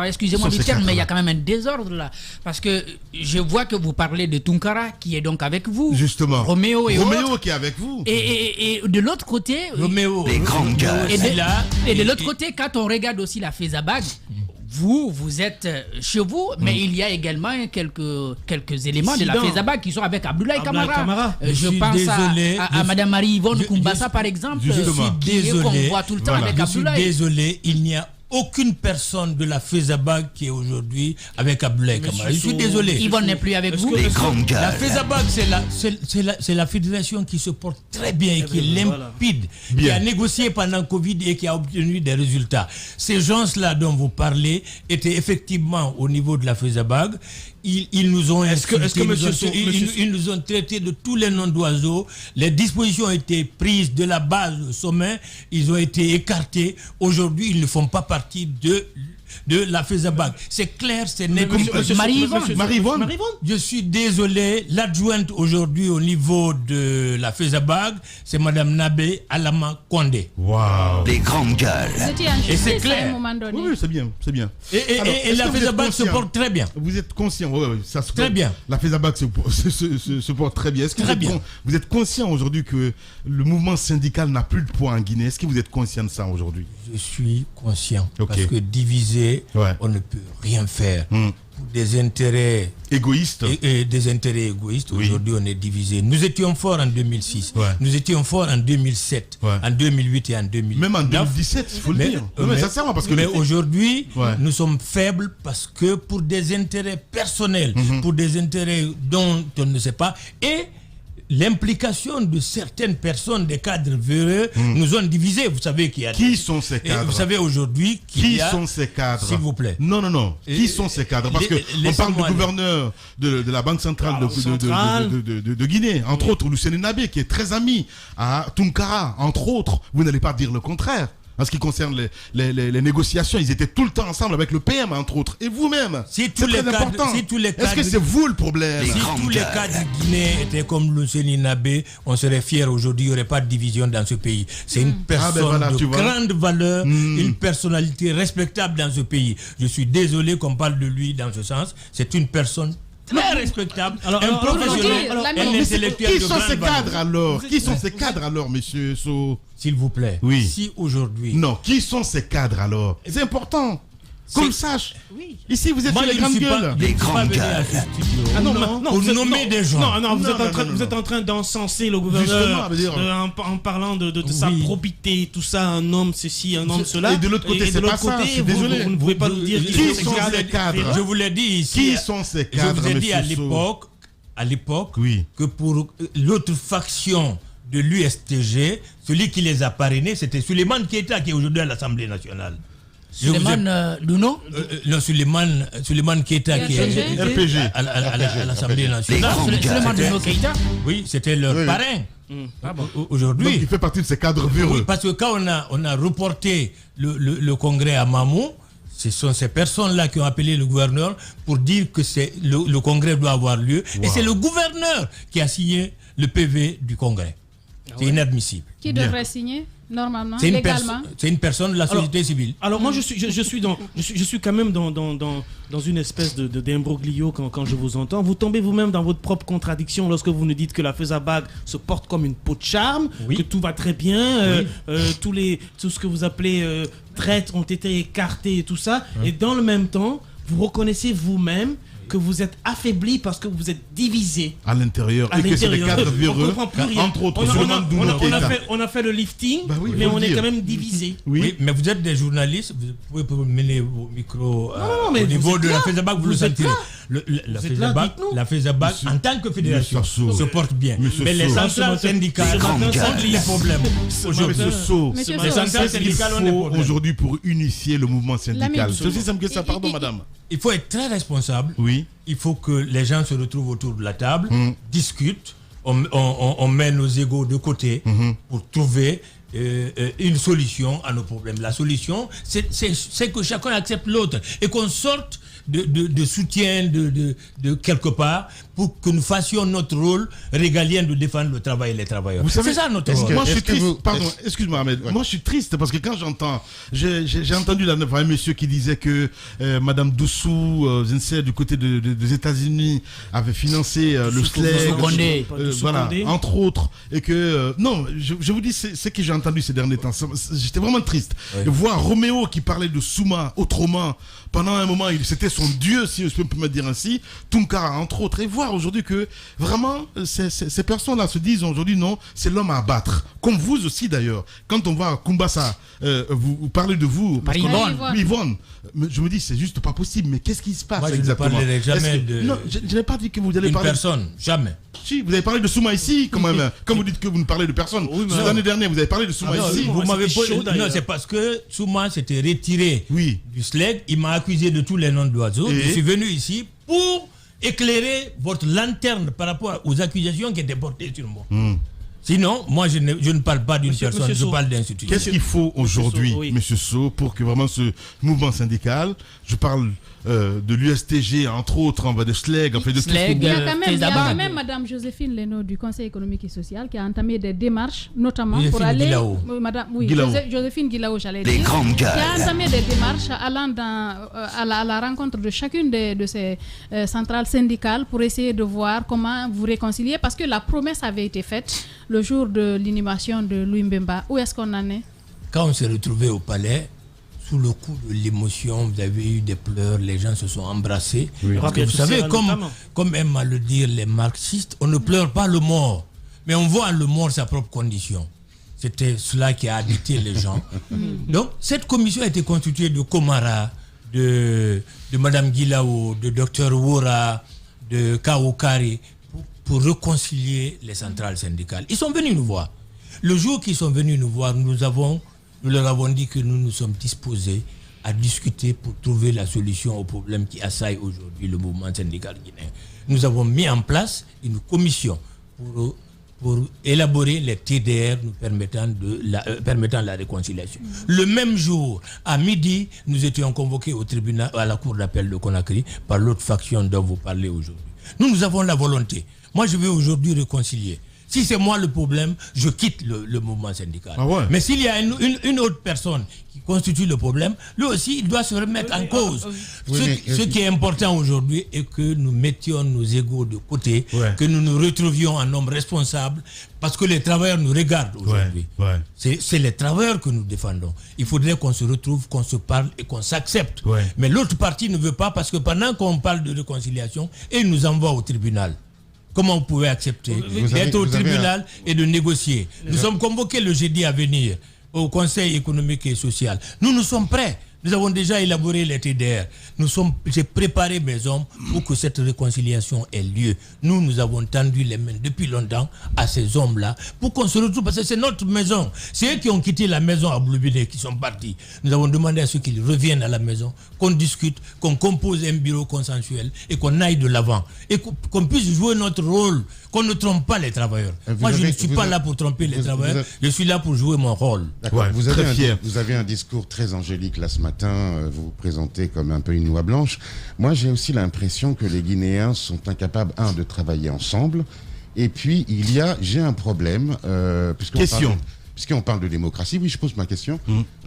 excusez-moi du terme, mais il y a quand même un désordre là. Parce que je vois que vous parlez de Tunkara qui est donc avec vous. Justement. Roméo qui est avec vous. Et de l'autre côté. Roméo. Les grandes gars. Et de l'autre côté, quand on regarde aussi la FESABAC, vous êtes chez vous, mais il y a également quelques éléments de la FESABAC qui sont avec Abdoulaye Camara. Je pense à Madame Marie-Yvonne Koumbassa, par exemple, qu'on voit tout le temps avec Abdoulaye. Je suis désolé, il n'y a aucune personne de la FESABAC qui est aujourd'hui avec Abdoulaye Camara. Je suis désolé. Yvonne n'est plus avec vous. La FESABAC, c'est la fédération qui se porte très bien et qui est limpide, qui a négocié pendant Covid et qui a obtenu des résultats. Ces gens-là dont vous parlez étaient effectivement au niveau de la FESABAC. ils nous ont ils nous ont traités de tous les noms d'oiseaux. Les dispositions ont été prises de la base au sommet. Ils ont été écartés. Aujourd'hui, ils ne font pas partie de la FESABAG. C'est clair, c'est net. Marie-Yvonne, je suis désolé, l'adjointe aujourd'hui au niveau de la FESABAG, c'est Madame Nabé Alama Kondé. Waouh. Les grandes gueules. Et c'est clair. Oui, c'est bien. Et la FESABAG se porte très bien. Vous êtes conscient, oui, ça se très bien. La FESABAG se porte très bien. Est-ce que vous êtes conscient aujourd'hui que le mouvement syndical n'a plus de poids en Guinée? Est-ce que vous êtes conscient de ça aujourd'hui? Je suis conscient. Parce que divisé, on ne peut rien faire. Pour des intérêts égoïstes. Et des intérêts égoïstes, aujourd'hui on est divisé. Nous étions forts en 2006, nous étions forts en 2007, en 2008 et en 2009. Même en 2017, il faut le dire. Mais aujourd'hui, nous sommes faibles parce que pour des intérêts personnels, pour des intérêts dont on ne sait pas, et l'implication de certaines personnes, des cadres véreux, nous ont divisés. Vous savez qu'il y a... Qui sont ces cadres? Vous savez aujourd'hui qui sont ces cadres? S'il vous plaît. Non. Qui sont ces cadres? Parce qu'on parle du gouverneur de la Banque centrale de Guinée, entre autres, Lucien Nabé, qui est très ami à Tunkara, entre autres. Vous n'allez pas dire le contraire. En ce qui concerne les négociations, ils étaient tout le temps ensemble avec le PM, entre autres. Et vous-même, c'est très important. Est-ce que c'est vous le problème? Si tous les cadres guinéens étaient comme Lucien Nabé, on serait fiers aujourd'hui, il n'y aurait pas de division dans ce pays. C'est une personne de grande valeur, une personnalité respectable dans ce pays. Je suis désolé qu'on parle de lui dans ce sens. C'est une personne très respectable, un professionnel, un intellectuel. Qui sont ces cadres alors? Qui sont ces cadres alors, monsieur So? S'il vous plaît. Oui. Si aujourd'hui... Non, qui sont ces cadres alors? C'est important qu'on le sache. Ici, vous êtes sur les grandes gueules. Les grandes gueules. Pour nommer des gens. Non, vous êtes en train d'encenser le gouverneur en parlant de sa probité, tout ça, un homme ceci, un homme cela. Et de l'autre côté, c'est pas ça. Je suis désolé. Vous ne pouvez pas nous dire qui sont ces cadres. Je vous l'ai dit ici. Qui sont ces cadres? Je vous ai dit à l'époque que pour l'autre faction de l'USTG, celui qui les a parrainés, c'était Souleymane Keita qui est aujourd'hui à l'Assemblée nationale. Souleymane Luno Non, Souleymane Keita qui est RPG à l'Assemblée nationale. Souleymane Luno Keita. Oui, c'était leur parrain. Aujourd'hui. Donc il fait partie de ces cadres véreux. Oui, parce que quand on a reporté le congrès à Mamou, ce sont ces personnes-là qui ont appelé le gouverneur pour dire que le congrès doit avoir lieu. Et c'est le gouverneur qui a signé le PV du congrès. C'est inadmissible. Qui devrait signer normalement, légalement? C'est une personne de la société civile. Alors moi je suis quand même dans une espèce d'imbroglio quand je vous entends. Vous tombez vous-même dans votre propre contradiction lorsque vous nous dites que la FESABAG se porte comme une peau de charme, que tout va très bien, tout ce que vous appelez traîtres ont été écartés et tout ça. Et dans le même temps, vous reconnaissez vous-même que vous êtes affaibli parce que vous êtes divisé à l'intérieur et que c'est des cadres véreux, entre autres. On a fait le lifting, mais on est quand même divisé. Oui, mais vous êtes des journalistes, vous pouvez mener vos micros au niveau de la FESABAG, vous le sentez. La FESABAG, en tant que fédération, se porte bien. Mais les centrales syndicales ont des problèmes. Les centrales syndicales ont des problèmes. Aujourd'hui, pour unifier le mouvement syndical. C'est aussi simple que ça, pardon, madame. Il faut être très responsable. Oui. Il faut que les gens se retrouvent autour de la table, discutent, on met nos égos de côté pour trouver une solution à nos problèmes. La solution, c'est que chacun accepte l'autre et qu'on sorte de soutien de quelque part pour que nous fassions notre rôle régalien de défendre le travail et les travailleurs. C'est ça notre rôle. Moi je suis triste, pardon, excuse-moi Ahmed, moi je suis triste parce que quand j'entends, j'ai entendu un monsieur qui disait que Madame Doussou, je ne sais, du côté des États-Unis avait financé le SLEG, voilà, entre autres, et que, non, je vous dis, c'est ce que j'ai entendu ces derniers temps, j'étais vraiment triste. Et voir Roméo qui parlait de Souma autrement, pendant un moment, c'était son dieu, si je peux me dire ainsi, Tunkara, entre autres, et voir aujourd'hui que vraiment, ces personnes-là se disent aujourd'hui, non, c'est l'homme à abattre. Comme vous aussi d'ailleurs. Quand on va à Kumbasa, vous parlez de vous, Yvonne, je me dis, c'est juste pas possible, mais qu'est-ce qui se passe exactement? Je ne parlerai jamais de... Non, je n'ai pas dit que vous allez parler... Une personne, jamais. Si, vous avez parlé de Souma ici, quand même. Comme vous dites que vous ne parlez de personne. L'année dernière, vous avez parlé de Souma ici. Vous m'avez non, c'est parce que Souma s'était retiré du SLEG. Il m'a accusé de tous les noms d'oiseaux. Je suis venu ici pour éclairer votre lanterne par rapport aux accusations qui étaient portées sur moi. Sinon, moi, je ne parle pas d'une personne, je parle d'institution. Qu'est-ce qu'il faut aujourd'hui, M. Sow, pour que vraiment ce mouvement syndical, je parle de l'USTG, entre autres, de SLEG, en fait, de SLEG, il y a quand même Mme Joséphine Leno du Conseil économique et social qui a entamé des démarches, notamment Joséphine pour aller... Guilao. Joséphine Guilao, j'allais dire. Qui a entamé des démarches allant à la rencontre de chacune de ces centrales syndicales pour essayer de voir comment vous réconcilier, parce que la promesse avait été faite le jour de l'inhumation de Louis Mbemba. Où est-ce qu'on en est? Quand on s'est retrouvé au palais, sous le coup de l'émotion, vous avez eu des pleurs, les gens se sont embrassés. Oui. Parce que vous savez, comme aiment à le dire les marxistes, on ne pleure pas le mort, mais on voit le mort sa propre condition. C'était cela qui a habité les gens. Donc, cette commission a été constituée de Komara, de Mme Guilao, de Dr Woura, de Kaokari, pour réconcilier les centrales syndicales. Ils sont venus nous voir. Le jour qu'ils sont venus nous voir, nous leur avons dit que nous nous sommes disposés à discuter pour trouver la solution aux problèmes qui assaillent aujourd'hui le mouvement syndical guinéen. Nous avons mis en place une commission pour élaborer les TDR nous permettant la réconciliation. Le même jour, à midi, nous étions convoqués au tribunal, à la cour d'appel de Conakry par l'autre faction dont vous parlez aujourd'hui. Nous avons la volonté. Moi, je veux aujourd'hui réconcilier. Si c'est moi le problème, je quitte le mouvement syndical. Ah ouais. Mais s'il y a une autre personne qui constitue le problème, lui aussi, il doit se remettre en cause. Ce qui est important aujourd'hui est que nous mettions nos égos de côté, que nous nous retrouvions en hommes responsables, parce que les travailleurs nous regardent aujourd'hui. C'est les travailleurs que nous défendons. Il faudrait qu'on se retrouve, qu'on se parle et qu'on s'accepte. Mais l'autre partie ne veut pas, parce que pendant qu'on parle de réconciliation, il nous envoie au tribunal. Comment vous pouvez accepter d'être au tribunal et de négocier? Nous sommes convoqués le jeudi à venir au Conseil économique et social. Nous sommes prêts. Nous avons déjà élaboré les TDR. J'ai préparé mes hommes pour que cette réconciliation ait lieu. Nous avons tendu les mains depuis longtemps à ces hommes-là pour qu'on se retrouve, parce que c'est notre maison. C'est eux qui ont quitté la maison à Bloubiné, qui sont partis. Nous avons demandé à ceux qu'ils reviennent à la maison, qu'on discute, qu'on compose un bureau consensuel et qu'on aille de l'avant. Et qu'on puisse jouer notre rôle, qu'on ne trompe pas les travailleurs. Moi, je ne suis pas là pour tromper les travailleurs, je suis là pour jouer mon rôle. D'accord. Vous avez un discours très angélique là ce matin. Vous vous présentez comme un peu une oie blanche. Moi, j'ai aussi l'impression que les Guinéens sont incapables, de travailler ensemble. Et puis, j'ai un problème. Puisqu'on parle de démocratie, oui, je pose ma question.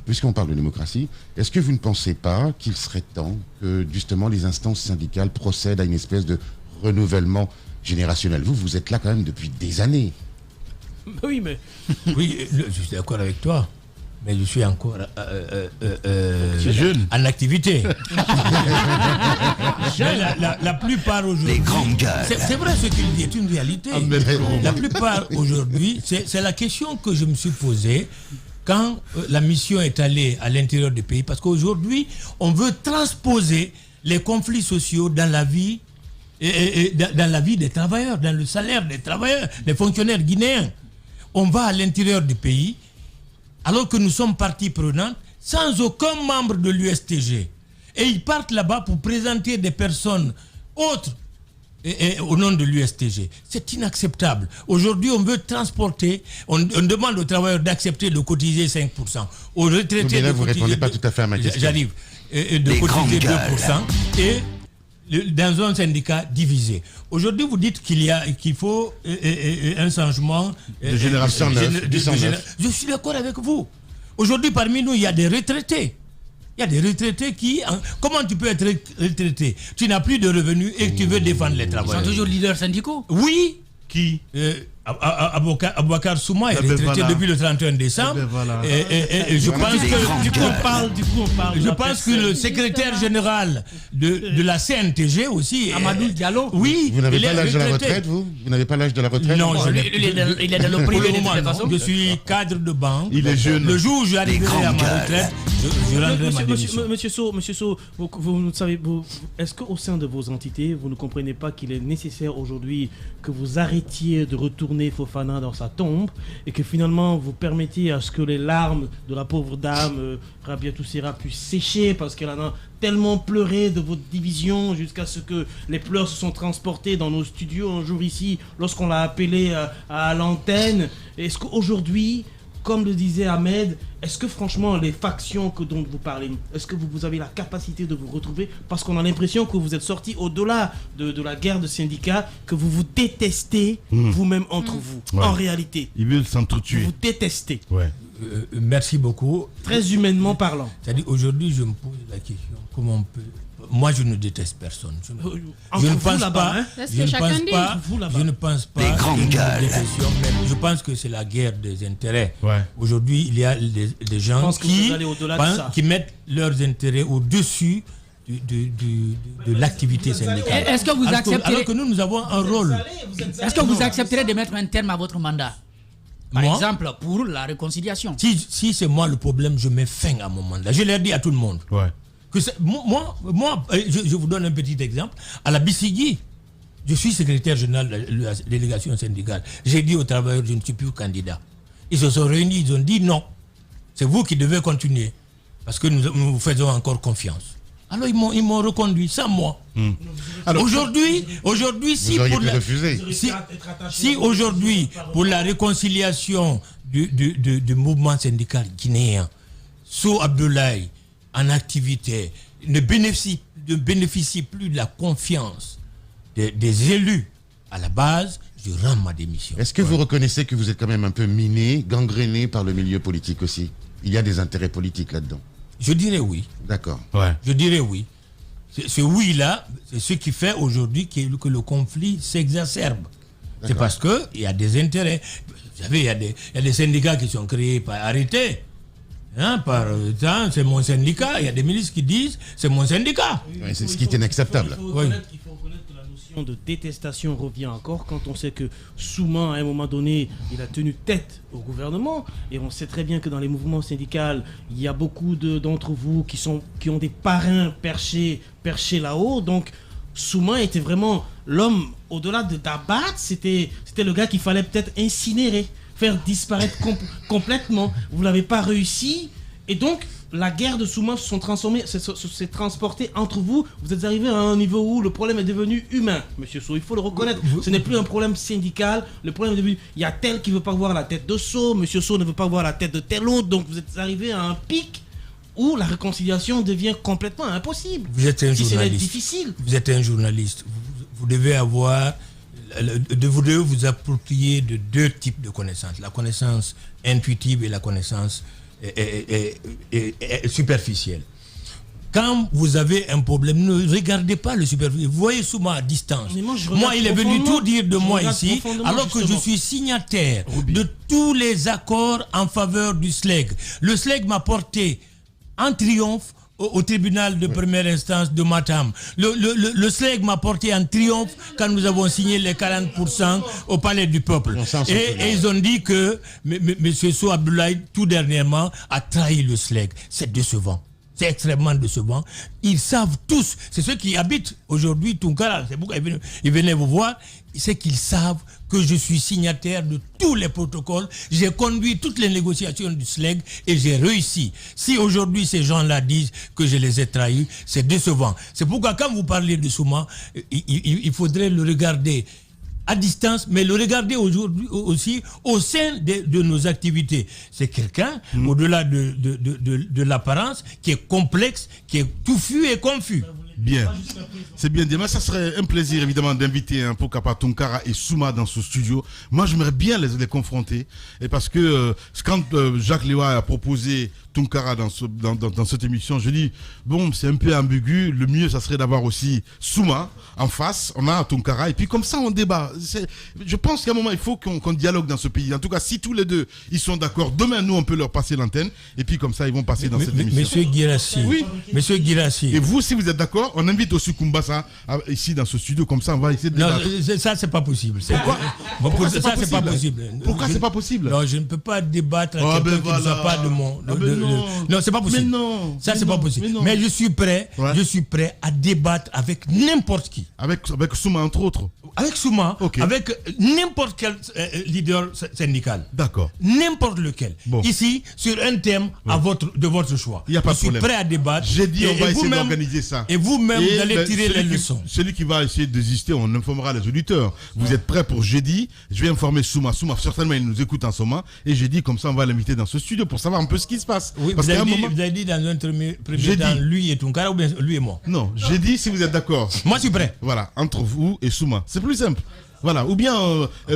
Puisqu'on parle de démocratie, est-ce que vous ne pensez pas qu'il serait temps que, justement, les instances syndicales procèdent à une espèce de renouvellement générationnel? Vous êtes là quand même depuis des années. Oui, mais... Oui, je suis d'accord avec toi. Mais je suis encore jeune, en activité. la plupart aujourd'hui... C'est vrai ce qu'il dit, c'est une réalité. La plupart aujourd'hui, c'est la question que je me suis posée quand la mission est allée à l'intérieur du pays. Parce qu'aujourd'hui, on veut transposer les conflits sociaux dans la vie, dans la vie des travailleurs, dans le salaire des travailleurs, des fonctionnaires guinéens. On va à l'intérieur du pays, alors que nous sommes partie prenante, sans aucun membre de l'USTG. Et ils partent là-bas pour présenter des personnes autres au nom de l'USTG. C'est inacceptable. Aujourd'hui, on veut transporter, on demande aux travailleurs d'accepter de cotiser 5%. Aux retraités mais là, vous ne répondez pas tout à fait à ma question. J'arrive. De cotiser 2%. Et dans un syndicat divisé. Aujourd'hui, vous dites qu'il faut un changement de génération neuve. Je suis d'accord avec vous. Aujourd'hui, parmi nous, il y a des retraités. Il y a des retraités qui... Comment tu peux être retraité? Tu n'as plus de revenus et tu veux défendre les travailleurs. Ils sont toujours leaders syndicaux? Oui. Qui? Aboukar Souma est retraité depuis le 31 décembre. Et je pense que je pense que le secrétaire général de la CNTG aussi, Amadou Diallo. Oui. Vous n'avez pas l'âge de la retraite, vous n'avez pas l'âge de la retraite? Non, il est dans le privé de toute façon. Je suis cadre de banque. Il est jeune. Le jour où j'arriverai à ma retraite, je rendrai ma démission. Monsieur So, vous savez, est-ce qu'au sein de vos entités, vous ne comprenez pas qu'il est nécessaire aujourd'hui que vous arrêtiez de retourner Fofana dans sa tombe et que finalement vous permettiez à ce que les larmes de la pauvre dame Rabiatou Serra puissent sécher parce qu'elle en a tellement pleuré de votre division jusqu'à ce que les pleurs se sont transportés dans nos studios un jour ici lorsqu'on l'a appelé à l'antenne. Est-ce qu'aujourd'hui, comme le disait Ahmed, est-ce que franchement les factions dont vous parlez, est-ce que vous avez la capacité de vous retrouver? Parce qu'on a l'impression que vous êtes sortis au-delà de la guerre de syndicats, que vous vous détestez vous-même entre vous. En réalité, ils veulent s'entretuer. Vous détestez. Merci beaucoup. Très humainement parlant. C'est-à-dire aujourd'hui je me pose la question, comment on peut... Moi, je ne déteste personne. Je ne pense pas. Je ne pense pas. Des grandes gueules. Je pense que c'est la guerre des intérêts. Aujourd'hui, il y a des gens qui mettent leurs intérêts au-dessus de l'activité syndicale. Est-ce que vous accepterez... Alors que nous avons un rôle. Est-ce que vous accepterez de mettre un terme à votre mandat? Par exemple, pour la réconciliation. Si c'est moi le problème, je mets fin à mon mandat. Je l'ai dit à tout le monde. Que moi, je vous donne un petit exemple. À la BCG, je suis secrétaire général de la délégation syndicale. J'ai dit aux travailleurs, je ne suis plus candidat. Ils se sont réunis, ils ont dit non. C'est vous qui devez continuer. Parce que nous vous faisons encore confiance. Alors ils m'ont reconduit, sans moi. Alors, aujourd'hui, si aujourd'hui, pour la réconciliation du mouvement syndical guinéen, Sow Abdoulaye, en activité, ne bénéficie plus de la confiance des élus à la base, je rends ma démission. Est-ce que vous reconnaissez que vous êtes quand même un peu miné, gangréné par le milieu politique aussi? Il y a des intérêts politiques là-dedans. Je dirais oui. D'accord. Je dirais oui. Ce oui-là, c'est ce qui fait aujourd'hui que le conflit s'exacerbe. C'est parce qu'il y a des intérêts. Vous savez, il y a des syndicats qui sont créés par arrêté. C'est mon syndicat. Il y a des ministres qui disent c'est mon syndicat. C'est ce qui est inacceptable. Il faut reconnaître que la notion de détestation revient encore quand on sait que Souma, à un moment donné, il a tenu tête au gouvernement. Et on sait très bien que dans les mouvements syndicaux, il y a beaucoup d'entre vous qui ont des parrains perchés là-haut. Donc Souma était vraiment l'homme au-delà d'abattre. C'était le gars qu'il fallait peut-être incinérer, faire disparaître complètement. Vous ne l'avez pas réussi. Et donc, la guerre de Souma s'est transportée entre vous. Vous êtes arrivé à un niveau où le problème est devenu humain, monsieur Sow. Il faut le reconnaître. Ce n'est plus un problème syndical. Le problème est devenu... Il y a tel qui ne veut pas voir la tête de Sow. Monsieur Sow ne veut pas voir la tête de tel autre. Donc, vous êtes arrivé à un pic où la réconciliation devient complètement impossible. Vous êtes un journaliste. C'est difficile. Vous êtes un journaliste. Vous devez avoir... Vous devez vous approprier de deux types de connaissances. La connaissance intuitive et la connaissance superficielle. Quand vous avez un problème, ne regardez pas le superficiel. Vous voyez Souma à distance. Moi, il est venu tout dire de moi ici, alors que je suis signataire de tous les accords en faveur du SLEG. Le SLEG m'a porté en triomphe au tribunal de première instance de Matam. Le SLEG m'a porté en triomphe quand nous avons signé les 40% au Palais du Peuple. Et ils ont dit que M. Sow Abdoulaye, tout dernièrement, a trahi le SLEG. C'est décevant. C'est extrêmement décevant. Ils savent tous, c'est ceux qui habitent aujourd'hui Tunkara, c'est pourquoi ils venaient vous voir, c'est qu'ils savent que je suis signataire de tous les protocoles. J'ai conduit toutes les négociations du SLEG et j'ai réussi. Si aujourd'hui ces gens-là disent que je les ai trahis, c'est décevant. C'est pourquoi quand vous parlez de Souma, il faudrait le regarder à distance, mais le regarder aujourd'hui aussi au sein de nos activités. C'est quelqu'un, au-delà de l'apparence, qui est complexe, qui est touffu et confus. Bien, c'est bien dit. Mais ça serait un plaisir évidemment d'inviter Mpokapa Tunkara et Souma dans ce studio. Moi j'aimerais bien les confronter, et parce que quand Jacques Léa a proposé Tunkara dans cette émission, je dis bon, c'est un peu ambigu, le mieux ça serait d'avoir aussi Souma en face, on a Tunkara, et puis comme ça on débat. Je pense qu'à un moment il faut qu'on dialogue dans ce pays. En tout cas, si tous les deux ils sont d'accord, demain nous on peut leur passer l'antenne, et puis comme ça ils vont passer dans cette émission. Monsieur Guirassi, oui. Monsieur Guirassi. Et vous, si vous êtes d'accord, on invite aussi Kumbasa ici dans ce studio, comme ça on va essayer de débattre. Non, ça c'est pas possible. Pourquoi c'est pas possible? Pourquoi c'est pas possible? Non, je ne peux pas débattre avec quelqu'un qui ne soit pas de mon... Non, c'est pas possible. Mais non. Ça, c'est pas possible. Mais je suis prêt. Je suis prêt à débattre avec n'importe qui. Avec Souma, entre autres. Avec Souma, avec n'importe quel leader syndical. D'accord. N'importe lequel. Bon. Ici, sur un thème de votre choix. Il n'y a pas de problème. Je suis prêt à débattre. J'ai dit, on va essayer d'organiser ça. Et vous-même, vous allez tirer les leçons. Celui qui va essayer de désister, on informera les auditeurs. Vous êtes prêts pour jeudi? Je vais informer Souma. Souma, certainement, il nous écoute en ce moment. Et j'ai dit, comme ça, on va l'inviter dans ce studio pour savoir un peu ce qui se passe. Oui, vous avez dit dans un premier temps, lui et Tunkara, ou bien lui et moi? Non, j'ai dit si vous êtes d'accord. Moi, je suis prêt. Voilà, entre vous et Souma. C'est plus simple. Voilà, ou bien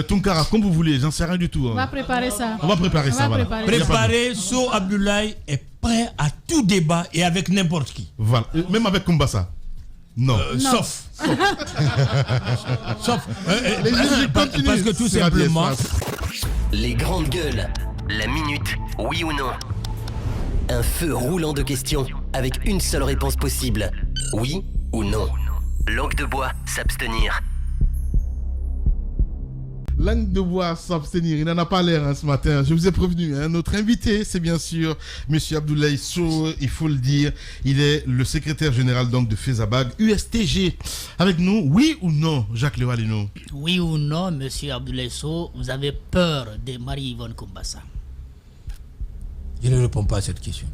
Tunkara, comme vous voulez, j'en sais rien du tout. On va préparer ça. On va préparer ça, voilà. Préparer, So Abdoulaye est prêt à tout débat et avec n'importe qui. Voilà, même avec Kumbassa. Non. Sauf. Parce que tout simplement. Les grandes gueules. La minute, oui ou non. Un feu roulant de questions avec une seule réponse possible. Oui ou non. Langue de bois, s'abstenir. Langue de bois, s'abstenir. Il n'en a pas l'air ce matin. Je vous ai prévenu. Notre invité, c'est bien sûr M. Abdoulaye Sow. Il faut le dire. Il est le secrétaire général donc de FESABAG USTG. Avec nous, oui ou non, Jacques Lewalino? Oui ou non, M. Abdoulaye Sow, vous avez peur de Marie-Yvonne Kumbassa? Je ne réponds pas à cette question.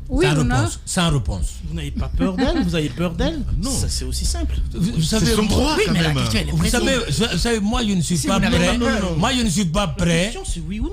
Oui ou non? Sans réponse. Vous n'avez pas peur d'elle? Vous avez peur d'elle? Non. Ça, c'est aussi simple. Vous savez, c'est son droit, oui, quand même. Vous savez, moi, je ne suis pas prêt. Moi, je ne suis pas prêt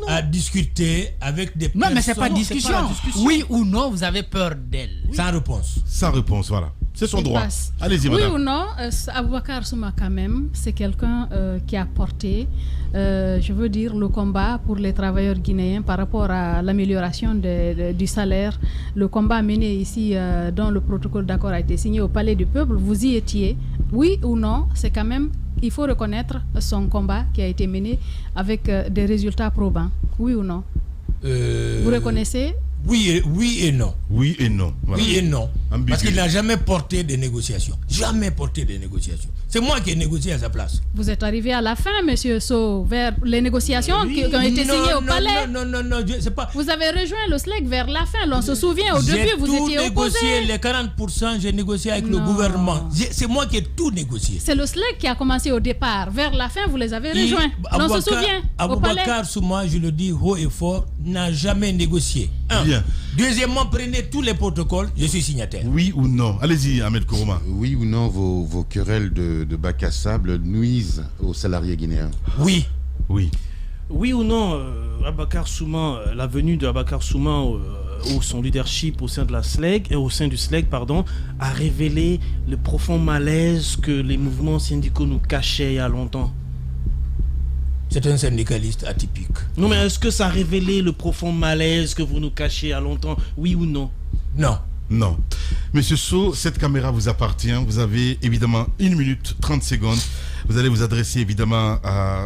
à discuter avec des personnes. Non, mais c'est pas discussion. Oui ou non, vous avez peur d'elle? Sans réponse. Sans réponse, voilà. C'est son droit. Allez-y, oui madame. Oui ou non, Aboubacar Souma, quand même, c'est quelqu'un qui a porté, je veux dire, le combat pour les travailleurs guinéens par rapport à l'amélioration du salaire. Le combat mené ici, dont le protocole d'accord a été signé au Palais du Peuple, vous y étiez. Oui ou non, c'est quand même, il faut reconnaître son combat qui a été mené avec des résultats probants. Oui ou non? Vous reconnaissez? Oui et non. Oui et non. Voilà. Oui et non. Ambigu. Parce qu'il n'a jamais porté des négociations. Jamais porté des négociations. C'est moi qui ai négocié à sa place. Vous êtes arrivé à la fin, monsieur Sow, vers les négociations qui ont été signées au palais. Non, c'est pas. Vous avez rejoint le SLEC vers la fin. On se souvient, au début, vous étiez opposé. J'ai négocié les 40%, j'ai négocié avec le gouvernement. C'est moi qui ai tout négocié. C'est le SLEC qui a commencé au départ. Vers la fin, vous les avez rejoints. On se souvient. Aboubacar Souma, je le dis haut et fort, n'a jamais négocié. Bien. Deuxièmement, prenez tous les protocoles, je suis signataire. Oui ou non? Allez-y, Ahmed Kourouma. Oui ou non, vos querelles de bac à sable nuisent aux salariés guinéens? Oui. Oui. Oui ou non, Aboubacar Souma, la venue de Aboubacar Souma ou son leadership au sein de la SLEG, au sein du SLEG, pardon, a révélé le profond malaise que les mouvements syndicaux nous cachaient il y a longtemps. C'est un syndicaliste atypique. Non, mais est-ce que ça a révélé le profond malaise que vous nous cachez il y a longtemps? Oui ou non? Non. Non. Monsieur Sow, cette caméra vous appartient. Vous avez évidemment 1 minute 30 secondes. Vous allez vous adresser évidemment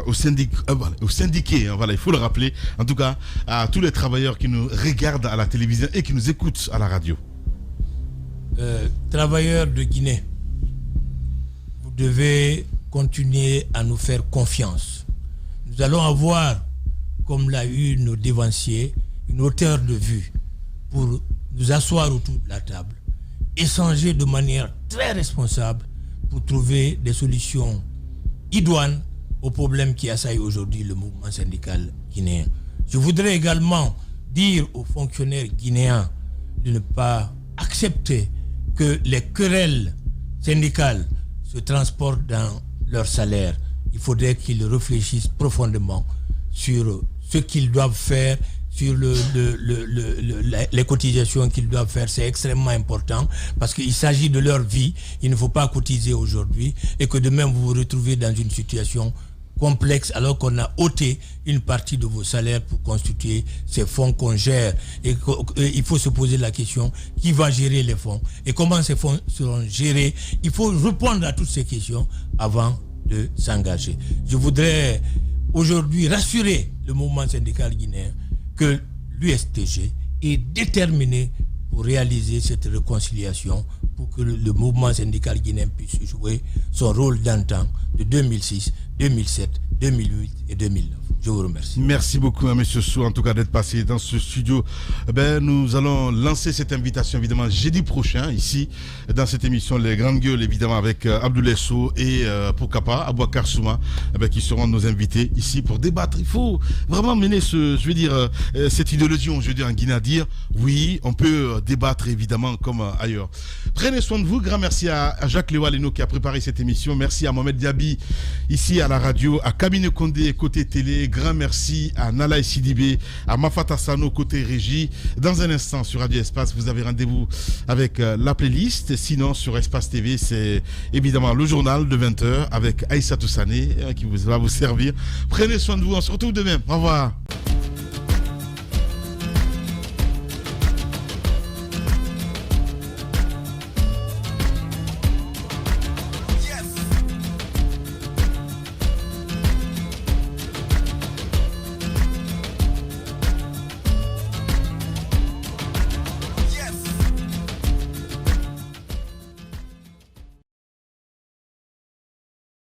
aux syndiqués, voilà, il faut le rappeler. En tout cas, à tous les travailleurs qui nous regardent à la télévision et qui nous écoutent à la radio. Travailleurs de Guinée, vous devez continuer à nous faire confiance. Nous allons avoir, comme l'a eu nos dévanciers, une hauteur de vue pour nous asseoir autour de la table, échanger de manière très responsable pour trouver des solutions idoines aux problèmes qui assaillent aujourd'hui le mouvement syndical guinéen. Je voudrais également dire aux fonctionnaires guinéens de ne pas accepter que les querelles syndicales se transportent dans leur salaire. Il faudrait qu'ils réfléchissent profondément sur ce qu'ils doivent faire, sur les cotisations qu'ils doivent faire. C'est extrêmement important parce qu'il s'agit de leur vie. Il ne faut pas cotiser aujourd'hui et que demain vous vous retrouvez dans une situation complexe alors qu'on a ôté une partie de vos salaires pour constituer ces fonds qu'on gère. Et il faut se poser la question, qui va gérer les fonds et comment ces fonds seront gérés? Il faut répondre à toutes ces questions avant de s'engager. Je voudrais aujourd'hui rassurer le mouvement syndical guinéen que l'USTG est déterminé pour réaliser cette réconciliation, pour que le mouvement syndical guinéen puisse jouer son rôle d'antan de 2006, 2007, 2008 et 2009. Je vous remercie. Merci beaucoup, M. Sow, en tout cas, d'être passé dans ce studio. Nous allons lancer cette invitation, évidemment, jeudi prochain, ici, dans cette émission, Les Grandes Gueules, évidemment, avec Abdoulaye Sow et Pokapa, Abouakar Souma, qui seront nos invités ici pour débattre. Il faut vraiment mener cette idéologie, je veux dire, en Guinée, à dire, oui, on peut débattre, évidemment, comme ailleurs. Prenez soin de vous. Grand merci à Jacques Léo-Aleno qui a préparé cette émission. Merci à Mohamed Diaby, ici à la radio, à Kabine Kondé, côté télé. Grand merci à Nalaï Sidibé, à Mafata Sano côté régie. Dans un instant sur Radio Espace, vous avez rendez-vous avec la playlist. Sinon, sur Espace TV, c'est évidemment le journal de 20h avec Aïssa Toussané qui va vous servir. Prenez soin de vous. On se retrouve demain. Au revoir.